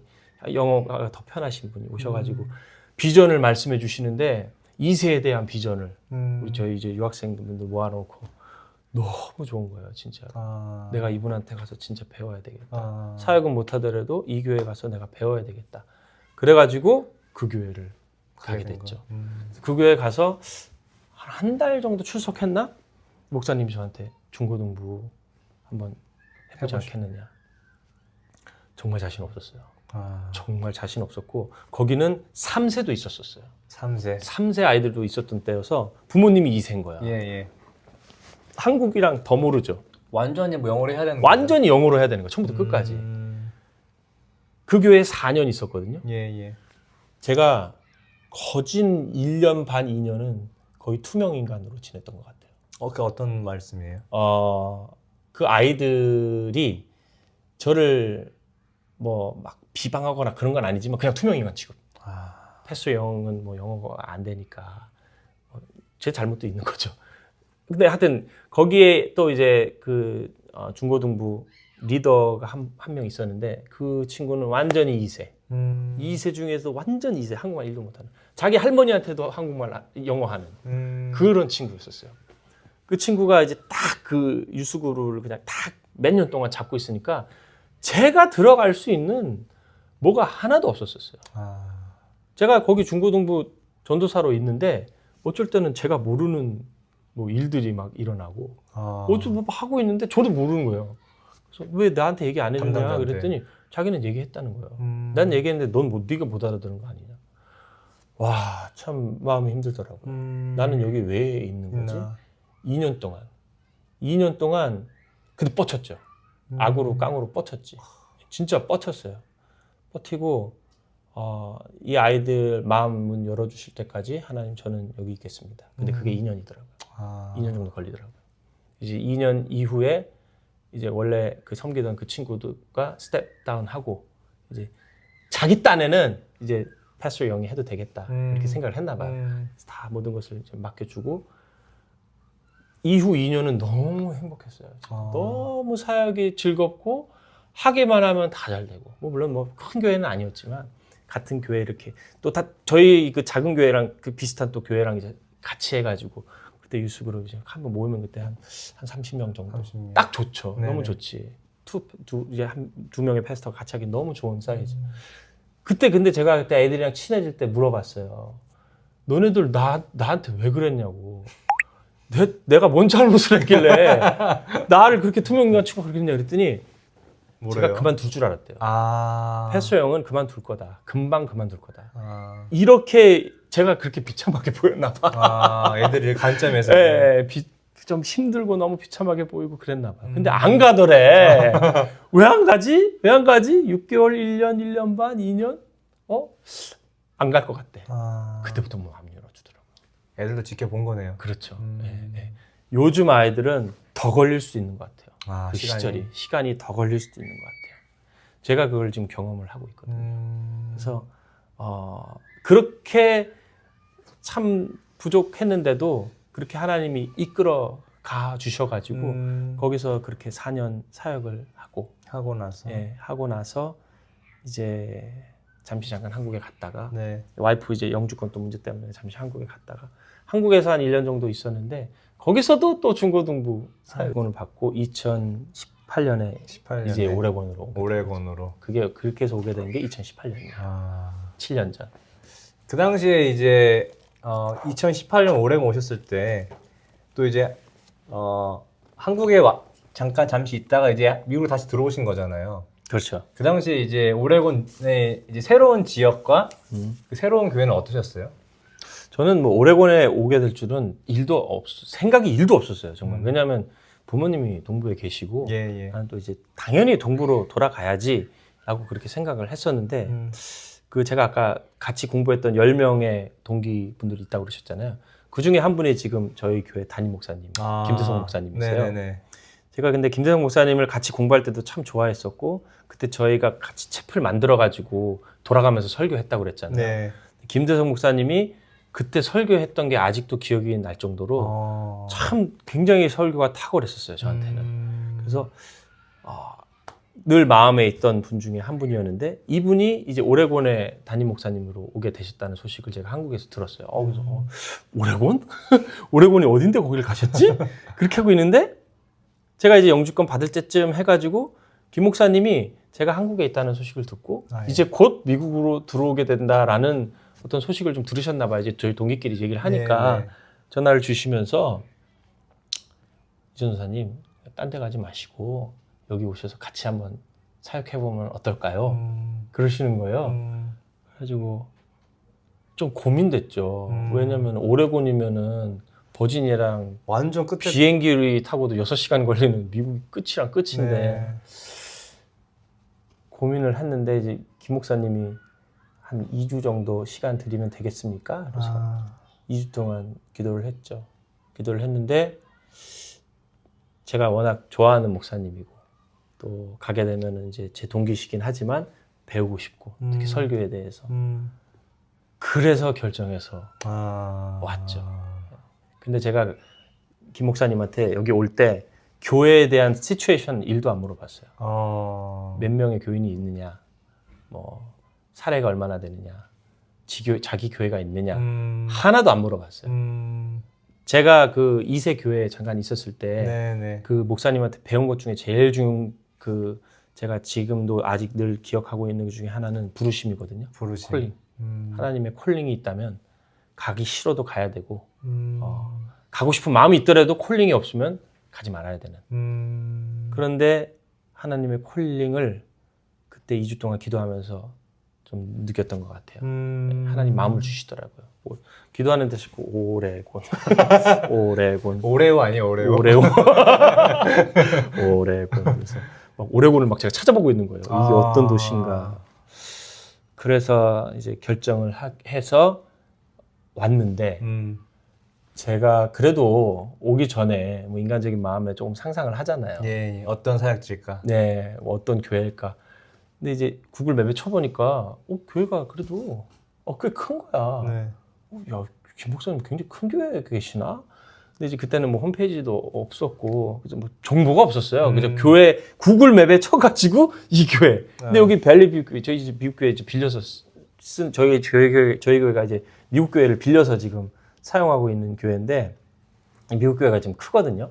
영어가 더 편하신 분이 오셔가지고 비전을 말씀해 주시는데, 2세에 대한 비전을 우리 저희 이제 유학생분들 모아놓고 너무 좋은 거예요, 진짜. 내가 이분한테 가서 진짜 배워야 되겠다. 사역은 못하더라도 이 교회 가서 내가 배워야 되겠다. 그래가지고 그 교회를 가게 됐죠. 그 교회 가서 한 달 정도 출석했나? 목사님이 저한테 중고등부 한번 해보지 않겠느냐. 정말 자신 없었어요. 정말 자신 없었고, 거기는 3세도 있었어요. 3세 아이들도 있었던 때여서 부모님이 2세인 거야. 한국이랑 더 모르죠. 완전히 뭐 영어로 해야 되는 거예요. 완전히 영어로 해야 되는 거예요. 처음부터 끝까지. 그 교회에 4년 있었거든요. 제가 거진 1년 반, 2년은 거의 투명 인간으로 지냈던 것 같아요. 어떤 말씀이에요? 그 아이들이 저를 뭐 막 비방하거나 그런 건 아니지만 그냥 투명 인간 취급. 패스 영은 뭐 영어가 안 되니까 제 잘못도 있는 거죠. 근데 하여튼 거기에 또 이제 그 중고등부 리더가 한 명 있었는데, 그 친구는 완전히 2세. 2세 중에서 완전 2세, 한국말 1도 못하는. 자기 할머니한테도 한국말, 영어 하는 그런 친구였었어요. 그 친구가 이제 딱 그 유스그루를 그냥 딱 몇 년 동안 잡고 있으니까 제가 들어갈 수 있는 뭐가 하나도 없었어요. 제가 거기 중고등부 전도사로 있는데 어쩔 때는 제가 모르는 뭐 일들이 막 일어나고 어쩌 뭐 하고 있는데 저도 모르는 거예요. 그래서 왜 나한테 얘기 안 해주냐 담당자한테. 그랬더니 자기는 얘기했다는 거예요. 난 얘기했는데 넌 네가 못 알아들은 거 아니냐. 와, 참 마음이 힘들더라고요. 나는 여기 왜 있는 거지? 2년 동안 근데 뻗쳤죠. 악으로 깡으로 뻗쳤지. 진짜 뻗쳤어요. 뻗히고 이 아이들 마음 문 열어주실 때까지 하나님 저는 여기 있겠습니다. 근데 그게 2년이더라고요. 2년 정도 걸리더라고요. 이제 2년 이후에 이제 원래 그 섬기던 그 친구들과 스텝 다운 하고 이제 자기 딴에는 이제 패스터 영이 해도 되겠다 이렇게 생각을 했나 봐요. 그래서 다 모든 것을 좀 맡겨주고 이후 2년은 너무 행복했어요. 너무 사역이 즐겁고 하기만 하면 다 잘 되고 뭐 물론 뭐 큰 교회는 아니었지만 같은 교회 이렇게 또 다 저희 그 작은 교회랑 그 비슷한 또 교회랑 이제 같이 해가지고 그때 유스그룹 이제 한번 모이면 그때 한 30명 정도 30명. 딱 좋죠. 네네. 너무 좋지. 이제 두 명의 패스터가 같이 하기 너무 좋은 사이즈. 그때 근데 제가 그때 애들이랑 친해질 때 물어봤어요. 너네들 나한테 왜 그랬냐고. 내가 뭔 잘못을 했길래 나를 그렇게 투명인간 치고 그렇게 했냐 그랬더니 뭐래요? 제가 그만둘 줄 알았대요. 패스터 형은 그만둘 거다. 금방 그만둘 거다. 이렇게 제가 그렇게 비참하게 보였나 봐. 애들이 관점에서. 네, 좀 힘들고 너무 비참하게 보이고 그랬나 봐. 근데 안 가더래. 왜 안 가지? 6개월, 1년, 1년 반, 2년? 안 갈 것 같대. 그때부터 뭐 마음 열어주더라고요. 애들도 지켜본 거네요. 그렇죠. 네. 요즘 아이들은 더 걸릴 수 있는 것 같아요. 그 시간이 더 걸릴 수도 있는 것 같아요. 제가 그걸 지금 경험을 하고 있거든요. 그래서 그렇게 참 부족했는데도 그렇게 하나님이 이끌어 가 주셔가지고 거기서 그렇게 4년 사역을 하고 나서 이제 잠시 잠깐 한국에 갔다가 와이프 이제 영주권 또 문제 때문에 잠시 한국에 갔다가 한국에서 한 1년 정도 있었는데 거기서도 또 중고등부 사역권을 받고 2018년에 이제 오레곤으로 그게 그렇게 해서 오게 된 게 2018년이에요. 7년 전. 그 당시에 이제 2018년 오레곤 오셨을 때 또 이제 한국에 잠시 있다가 이제 미국으로 다시 들어오신 거잖아요. 그렇죠. 그 당시에 이제 오레곤의 이제 새로운 지역과 그 새로운 교회는 어떠셨어요? 저는 뭐 오레곤에 오게 될 줄은 생각이 1도 없었어요. 정말. 왜냐하면 부모님이 동부에 계시고 나는 또 이제 당연히 동부로 돌아가야지라고 그렇게 생각을 했었는데 그 제가 아까 같이 공부했던 10명의 동기분들이 있다고 그러셨잖아요. 그 중에 한 분이 지금 저희 교회 담임 목사님, 김대성 목사님이세요. 네네네. 제가 근데 김대성 목사님을 같이 공부할 때도 참 좋아했었고 그때 저희가 같이 챕을 만들어가지고 돌아가면서 설교했다고 그랬잖아요. 네. 김대성 목사님이 그때 설교했던 게 아직도 기억이 날 정도로 참 굉장히 설교가 탁월했었어요, 저한테는. 그래서 늘 마음에 있던 분 중에 한 분이었는데 이분이 이제 오레곤의 담임 목사님으로 오게 되셨다는 소식을 제가 한국에서 들었어요. 그래서 오레곤? 오레곤이 어딘데 거기를 가셨지? 그렇게 하고 있는데 제가 이제 영주권 받을 때쯤 해가지고 김 목사님이 제가 한국에 있다는 소식을 듣고 이제 곧 미국으로 들어오게 된다라는 어떤 소식을 좀 들으셨나 봐요. 이제 저희 동기끼리 얘기를 하니까 전화를 주시면서 이 전도사님 딴 데 가지 마시고 여기 오셔서 같이 한번 사역해보면 어떨까요? 그러시는 거예요. 그래가지고 좀 고민됐죠. 왜냐면 오레곤이면은 버지니아랑 완전 끝에 비행기를 타고도 6시간 걸리는 미국 끝이랑 끝인데 고민을 했는데 이제 김 목사님이 한 2주 정도 시간 드리면 되겠습니까? 그래서 2주 동안 기도를 했죠. 기도를 했는데 제가 워낙 좋아하는 목사님이고 또 가게 되면 이제 제 동기시긴 하지만 배우고 싶고 특히 설교에 대해서 그래서 결정해서 왔죠. 근데 제가 김 목사님한테 여기 올 때 교회에 대한 시츄에이션 1도 안 물어봤어요. 몇 명의 교인이 있느냐, 뭐 사례가 얼마나 되느냐, 자기 교회가 있느냐 하나도 안 물어봤어요. 제가 그 2세 교회에 잠깐 있었을 때 그 목사님한테 배운 것 중에 제일 제가 지금도 아직 늘 기억하고 있는 것 중에 하나는 부르심이거든요. 콜링. 하나님의 콜링이 있다면 가기 싫어도 가야 되고 가고 싶은 마음이 있더라도 콜링이 없으면 가지 말아야 되는. 그런데 하나님의 콜링을 그때 2주 동안 기도하면서 좀 느꼈던 것 같아요. 하나님 마음을 주시더라고요. 기도하는 데 자꾸 오레곤 오레곤 오레오 아니에요? 오레오? 오레곤 그래서 막 오레곤을 막 제가 찾아보고 있는 거예요. 이게 어떤 도시인가. 그래서 이제 결정을 해서 왔는데 제가 그래도 오기 전에 뭐 인간적인 마음에 조금 상상을 하잖아요. 예, 어떤 사역지일까? 네, 뭐 어떤 교회일까. 근데 이제 구글 맵에 쳐보니까 교회가 그래도 꽤 큰 거야. 네. 야, 김 목사님 굉장히 큰 교회에 계시나? 근데 이제 그때는 뭐 홈페이지도 없었고 그래서 뭐 정보가 없었어요. 그래서 교회 구글 맵에 쳐가지고 이 교회. 근데 여기 밸리뷰 교회, 저희 이제 미국 교회 이제 빌려서 쓴 저희 교회가 이제 미국 교회를 빌려서 지금 사용하고 있는 교회인데 미국 교회가 좀 크거든요.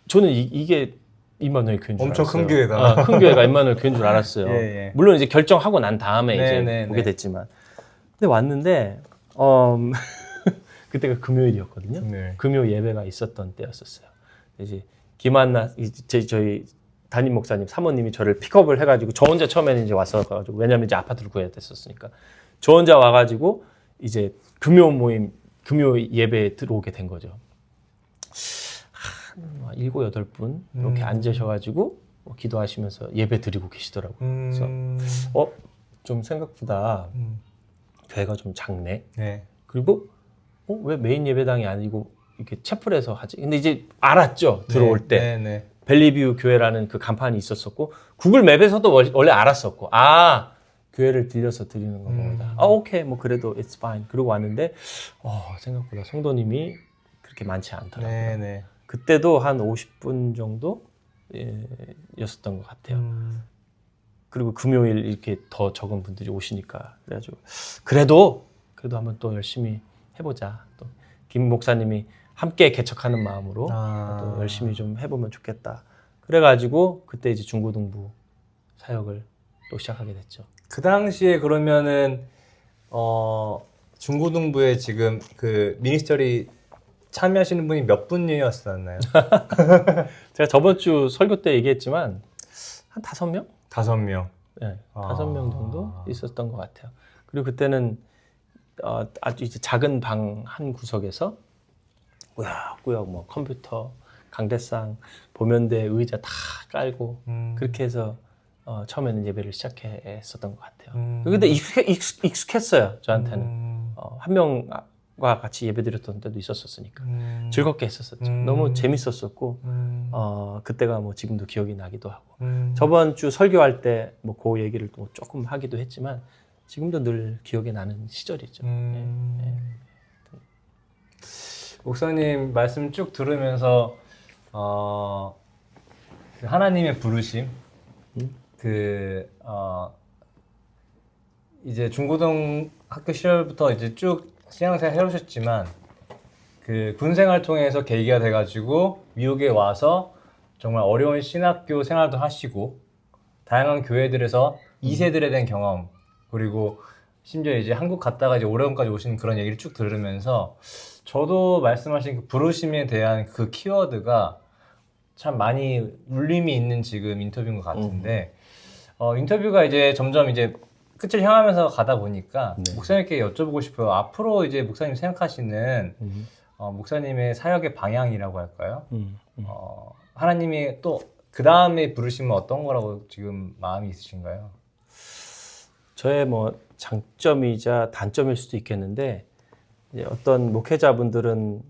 저는 이게 임마누엘 교회인 줄 엄청 알았어요. 큰 교회다. 큰 교회가 임마누엘 교회인 줄 알았어요. 예. 물론 이제 결정하고 난 다음에 네, 이제 네, 보게 네. 됐지만. 근데 왔는데 그때가 금요일이었거든요. 금요 예배가 있었던 때였었어요. 이제 김한나 저희 담임 목사님 사모님이 저를 픽업을 해가지고 저 혼자 처음에는 이제 왔어가지고 왜냐면 이제 아파트를 구해야 됐었으니까 저 혼자 와가지고 이제 금요 예배에 들어오게 된 거죠. 한 7, 8분 이렇게 앉으셔가지고 기도하시면서 예배 드리고 계시더라고요. 그래서 좀 생각보다 교회가 좀 작네. 네. 그리고 왜 메인 예배당이 아니고 이렇게 채플에서 하지? 근데 이제 알았죠. 들어올 때. 네. 밸리뷰 교회라는 그 간판이 있었었고 구글 맵에서도 원래 알았었고 교회를 빌려서 드리는 겁니다. 오케이 뭐 그래도 it's fine. 그러고 왔는데 생각보다 성도님이 그렇게 많지 않더라고요. 네. 그때도 한 50분 정도 였었던 것 같아요. 그리고 금요일 이렇게 더 적은 분들이 오시니까 그래가지고 그래도 한번 또 열심히 해보자. 또 김 목사님이 함께 개척하는 마음으로 또 열심히 좀 해보면 좋겠다. 그래가지고 그때 이제 중고등부 사역을 또 시작하게 됐죠. 그 당시에 그러면은 중고등부에 지금 그 미니스터리 참여하시는 분이 몇 분이었었나요? 제가 저번 주 설교 때 얘기했지만 한 5명? 5명. 네, 5명 정도 있었던 것 같아요. 그리고 그때는 아주 이제 작은 방 한 구석에서 꾸역꾸역 뭐 컴퓨터, 강대상, 보면대, 의자 다 깔고 그렇게 해서 처음에는 예배를 시작했었던 것 같아요. 근데 익숙했어요, 저한테는. 한 명과 같이 예배드렸던 때도 있었으니까 즐겁게 했었었죠. 너무 재밌었었고 그때가 뭐 지금도 기억이 나기도 하고 저번 주 설교할 때 뭐 그 얘기를 또 조금 하기도 했지만 지금도 늘 기억에 나는 시절이죠. 목사님 말씀 쭉 들으면서 하나님의 부르심 이제 중고등학교 시절부터 이제 쭉 신앙생활 해오셨지만 그 군생활 통해서 계기가 돼가지고 미국에 와서 정말 어려운 신학교 생활도 하시고 다양한 교회들에서 2세들에 대한 경험 그리고 심지어 이제 한국 갔다가 이제 오레곤까지 오시는 그런 얘기를 쭉 들으면서 저도 말씀하신 그 부르심에 대한 그 키워드가 참 많이 울림이 있는 지금 인터뷰인 것 같은데 인터뷰가 이제 점점 이제 끝을 향하면서 가다 보니까 목사님께 여쭤보고 싶어요. 앞으로 이제 목사님 생각하시는 목사님의 사역의 방향이라고 할까요? 하나님이 또 그 다음에 부르시면 어떤 거라고 지금 마음이 있으신가요? 저의 뭐 장점이자 단점일 수도 있겠는데 이제 어떤 목회자분들은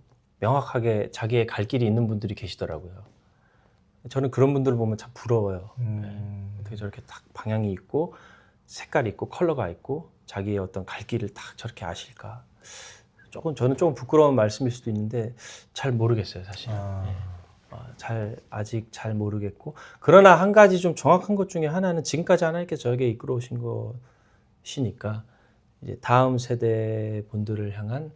명확하게 자기의 갈 길이 있는 분들이 계시더라고요. 저는 그런 분들을 보면 참 부러워요. 어떻게 저렇게 딱 방향이 있고 색깔이 있고 컬러가 있고 자기의 어떤 갈 길을 딱 저렇게 아실까. 저는 조금 부끄러운 말씀일 수도 있는데 잘 모르겠어요, 사실. 아직 잘 모르겠고 그러나 한 가지 좀 정확한 것 중에 하나는 지금까지 하나님께서 저에게 이끌어 오신 것이니까 이제 다음 세대 분들을 향한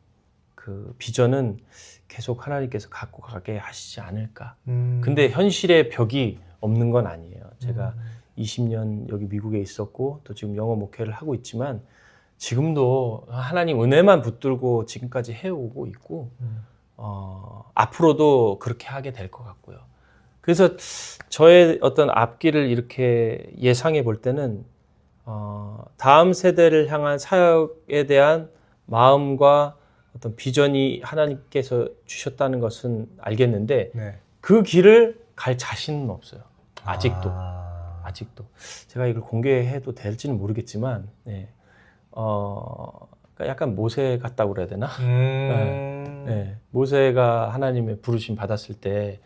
그 비전은 계속 하나님께서 갖고 가게 하시지 않을까. 근데 현실의 벽이 없는 건 아니에요. 제가 20년 여기 미국에 있었고 또 지금 영어 목회를 하고 있지만 지금도 하나님 은혜만 붙들고 지금까지 해오고 있고 앞으로도 그렇게 하게 될 것 같고요. 그래서 저의 어떤 앞길을 이렇게 예상해 볼 때는 다음 세대를 향한 사역에 대한 마음과 어떤 비전이 하나님께서 주셨다는 것은 알겠는데 네. 그 길을 갈 자신은 없어요. 아직도. 아직도. 제가 이걸 공개해도 될지는 모르겠지만, 네. 약간 모세 같다고 그래야 되나? 네. 네. 모세가 하나님의 부르심 받았을 때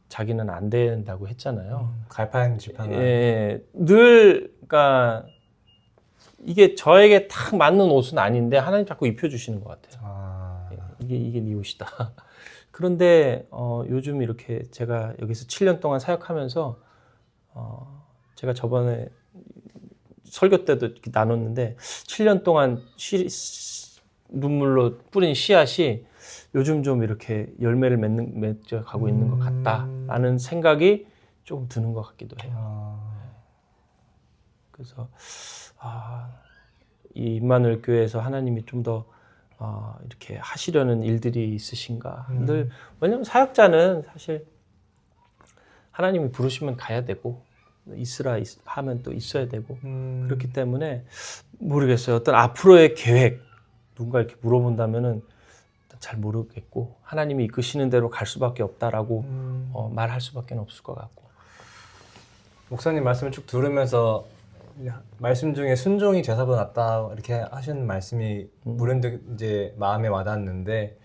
자기는 안 된다고 했잖아요. 갈팡질팡한. 예, 늘, 그러니까 이게 저에게 딱 맞는 옷은 아닌데 하나님 자꾸 입혀주시는 것 같아요. 이게 네 옷이다. 그런데 요즘 이렇게 제가 여기서 7년 동안 사역하면서 제가 저번에 설교 때도 이렇게 나눴는데 7년 동안 눈물로 뿌린 씨앗이 요즘 좀 이렇게 열매를 맺어 가고 있는 것 같다라는 생각이 조금 드는 것 같기도 해요. 그래서 이 임마누엘 교회에서 하나님이 좀 더 이렇게 하시려는 일들이 있으신가. 늘 왜냐하면 사역자는 사실 하나님이 부르시면 가야 되고 있으라 하면 또 있어야 되고 그렇기 때문에 모르겠어요. 어떤 앞으로의 계획 누군가 이렇게 물어본다면은 잘 모르겠고 하나님이 이끄시는 대로 갈 수밖에 없다라고 말할 수밖에 없을 것 같고. 목사님 말씀을 쭉 들으면서 말씀 중에 순종이 제사보다 낫다 이렇게 하시는 말씀이 문득 이제 마음에 와닿는데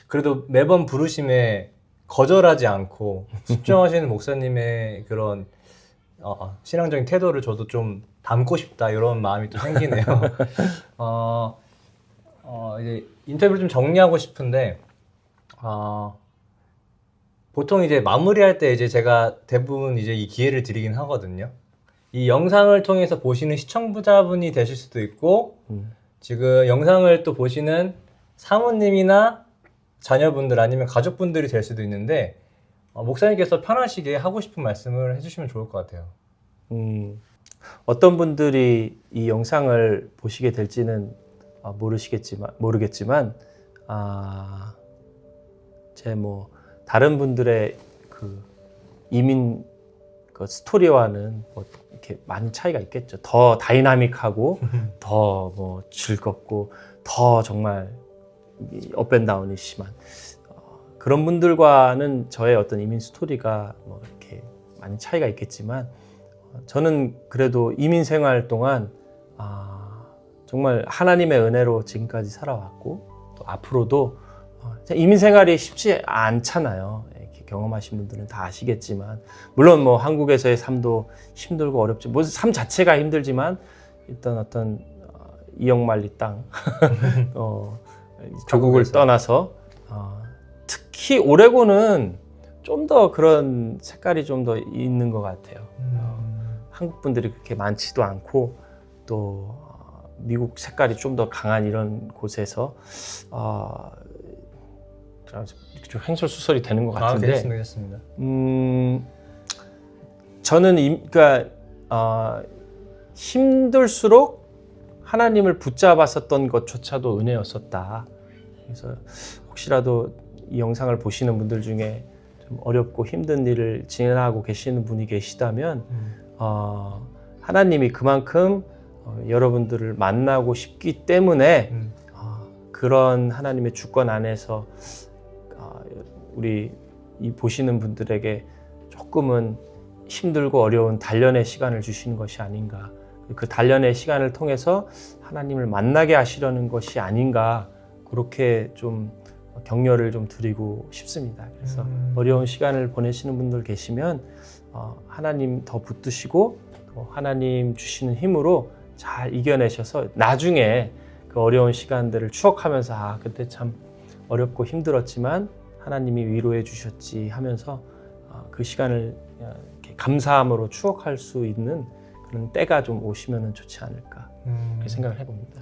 그래도 매번 부르심에 거절하지 않고 집중하시는 목사님의 그런 신앙적인 태도를 저도 좀 담고 싶다 이런 마음이 또 생기네요. 이제 인터뷰를 좀 정리하고 싶은데 보통 이제 마무리할 때 이제 제가 대부분 이제 이 기회를 드리긴 하거든요. 이 영상을 통해서 보시는 시청자분이 되실 수도 있고 지금 영상을 또 보시는 사모님이나 자녀분들 아니면 가족분들이 될 수도 있는데 목사님께서 편하시게 하고 싶은 말씀을 해주시면 좋을 것 같아요. 어떤 분들이 이 영상을 보시게 될지는 모르겠지만 제 뭐 다른 분들의 그 이민 그 스토리와는 뭐 이렇게 많은 차이가 있겠죠. 더 다이나믹하고 더 뭐 즐겁고 더 정말 업앤다운이 심한 그런 분들과는 저의 어떤 이민 스토리가 뭐 이렇게 많이 차이가 있겠지만 저는 그래도 이민 생활 동안 정말 하나님의 은혜로 지금까지 살아왔고 또 앞으로도 이민 생활이 쉽지 않잖아요. 이렇게 경험하신 분들은 다 아시겠지만 물론 뭐 한국에서의 삶도 힘들고 어렵죠. 뭐 삶 자체가 힘들지만 일단 어떤 이역만리 땅 조국을 떠나서 특히 오레곤은 좀 더 그런 색깔이 좀 더 있는 것 같아요. 한국 분들이 그렇게 많지도 않고 또 미국 색깔이 좀 더 강한 이런 곳에서 좀 횡설수설이 되는 것 같은데. 괜찮습니다. 저는 그러니까 힘들수록 하나님을 붙잡았었던 것조차도 은혜였었다. 그래서 혹시라도 이 영상을 보시는 분들 중에 좀 어렵고 힘든 일을 지나고 계시는 분이 계시다면 하나님이 그만큼 여러분들을 만나고 싶기 때문에 그런 하나님의 주권 안에서 우리 이 보시는 분들에게 조금은 힘들고 어려운 단련의 시간을 주시는 것이 아닌가. 그 단련의 시간을 통해서 하나님을 만나게 하시려는 것이 아닌가. 그렇게 좀 격려를 좀 드리고 싶습니다. 그래서 어려운 시간을 보내시는 분들 계시면 하나님 더 붙드시고 또 하나님 주시는 힘으로 잘 이겨내셔서 나중에 그 어려운 시간들을 추억하면서 그때 참 어렵고 힘들었지만 하나님이 위로해 주셨지 하면서 그 시간을 이렇게 감사함으로 추억할 수 있는 그런 때가 좀 오시면 좋지 않을까 그렇게 생각을 해봅니다.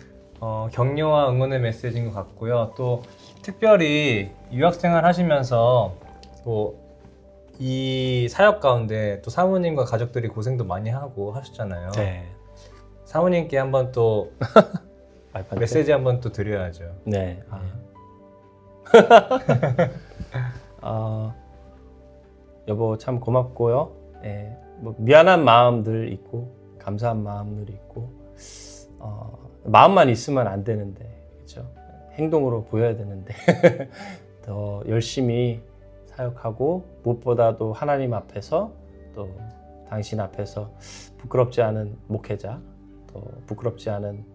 격려와 응원의 메시지인 것 같고요. 또 특별히 유학생활 하시면서 뭐 이 사역 가운데 또 사모님과 가족들이 고생도 많이 하고 하셨잖아요. 네. 사모님께 한번 또 와이프한테? 메시지 한번 또 드려야죠. 네. 여보 참 고맙고요. 네, 뭐 미안한 마음들 있고 감사한 마음들 있고 마음만 있으면 안 되는데 그렇죠? 행동으로 보여야 되는데 더 열심히 사역하고 무엇보다도 하나님 앞에서 또 당신 앞에서 부끄럽지 않은 목회자 또 부끄럽지 않은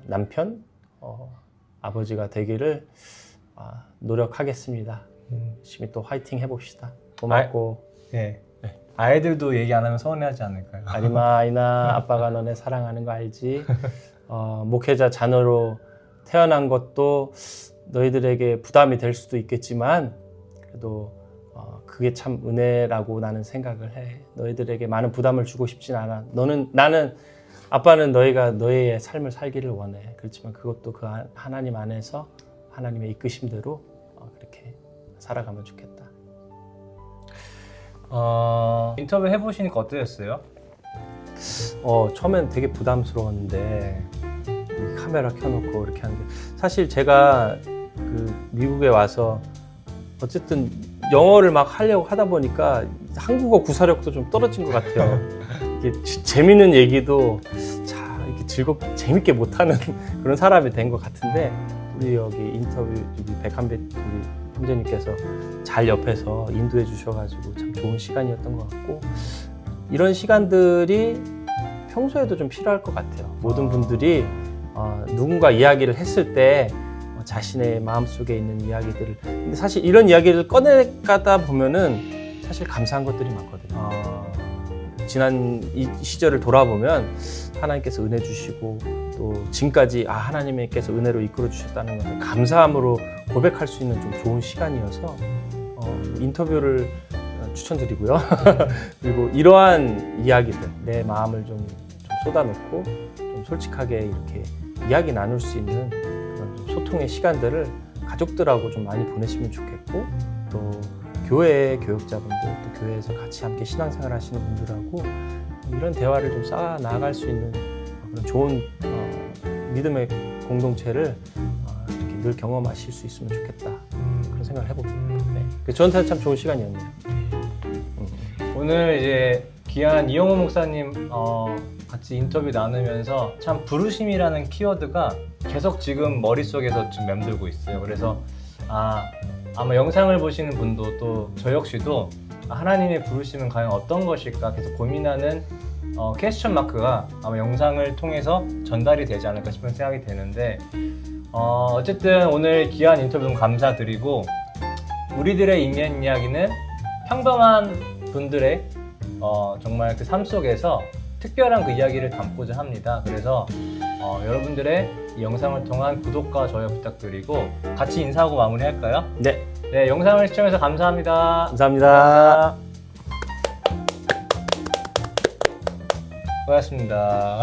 남편 아버지가 되기를 노력하겠습니다. 열심히 또 화이팅 해봅시다. 고맙고. 네. 아이들도 얘기 안 하면 서운해하지 않을까요? 아이나 아빠가 너네 사랑하는 거 알지? 목회자 자녀로 태어난 것도 너희들에게 부담이 될 수도 있겠지만 그래도 그게 참 은혜라고 나는 생각을 해. 너희들에게 많은 부담을 주고 싶진 않아. 나는 아빠는 너희가 너희의 삶을 살기를 원해. 그렇지만 그것도 그 하나님 안에서 하나님의 이끄심대로 그렇게 살아가면 좋겠다. 인터뷰 해보시니까 어떠셨어요? 처음엔 되게 부담스러웠는데 이 카메라 켜놓고 이렇게 하는데 사실 제가 그 미국에 와서 어쨌든 영어를 막 하려고 하다 보니까 한국어 구사력도 좀 떨어진 것 같아요. 이게 재밌는 얘기도 이렇게 재밌게 못하는 그런 사람이 된 것 같은데 우리 여기 인터뷰 백한배 우리 형제님께서 잘 옆에서 인도해 주셔가지고 참 좋은 시간이었던 것 같고 이런 시간들이 평소에도 좀 필요할 것 같아요. 모든 분들이 누군가 이야기를 했을 때 자신의 마음속에 있는 이야기들을 근데 사실 이런 이야기를 꺼내가다 보면은 사실 감사한 것들이 많거든요. 지난 이 시절을 돌아보면 하나님께서 은혜 주시고 또 지금까지 하나님께서 은혜로 이끌어 주셨다는 것을 감사함으로 고백할 수 있는 좀 좋은 시간이어서 인터뷰를 추천드리고요. 그리고 이러한 이야기들 내 마음을 좀 쏟아놓고 좀 솔직하게 이렇게 이야기 나눌 수 있는 그런 좀 소통의 시간들을 가족들하고 좀 많이 보내시면 좋겠고 또 교회 교육자분들 또 교회에서 같이 함께 신앙생활 하시는 분들하고 이런 대화를 좀 쌓아 나갈 수 있는 그런 좋은 믿음의 공동체를 이렇게 늘 경험하실 수 있으면 좋겠다 그런 생각을 해봅니다. 네. 저한테는 참 좋은 시간이었네요. 오늘 이제 귀한 이영호 목사님 같이 인터뷰 나누면서 참 부르심이라는 키워드가 계속 지금 머릿속에서 좀 맴돌고 있어요. 그래서 아마 영상을 보시는 분도 또 저 역시도 하나님의 부르심은 과연 어떤 것일까 계속 고민하는 퀘스천 마크가 아마 영상을 통해서 전달이 되지 않을까 싶은 생각이 되는데 어쨌든 오늘 귀한 인터뷰 감사드리고 우리들의 인연 이야기는 평범한 분들의 정말 그 삶 속에서 특별한 그 이야기를 담고자 합니다. 그래서 여러분들의 이 영상을 통한 구독과 좋아요 부탁드리고 같이 인사하고 마무리할까요? 네. 네, 영상을 시청해서 감사합니다. 감사합니다. 고맙습니다.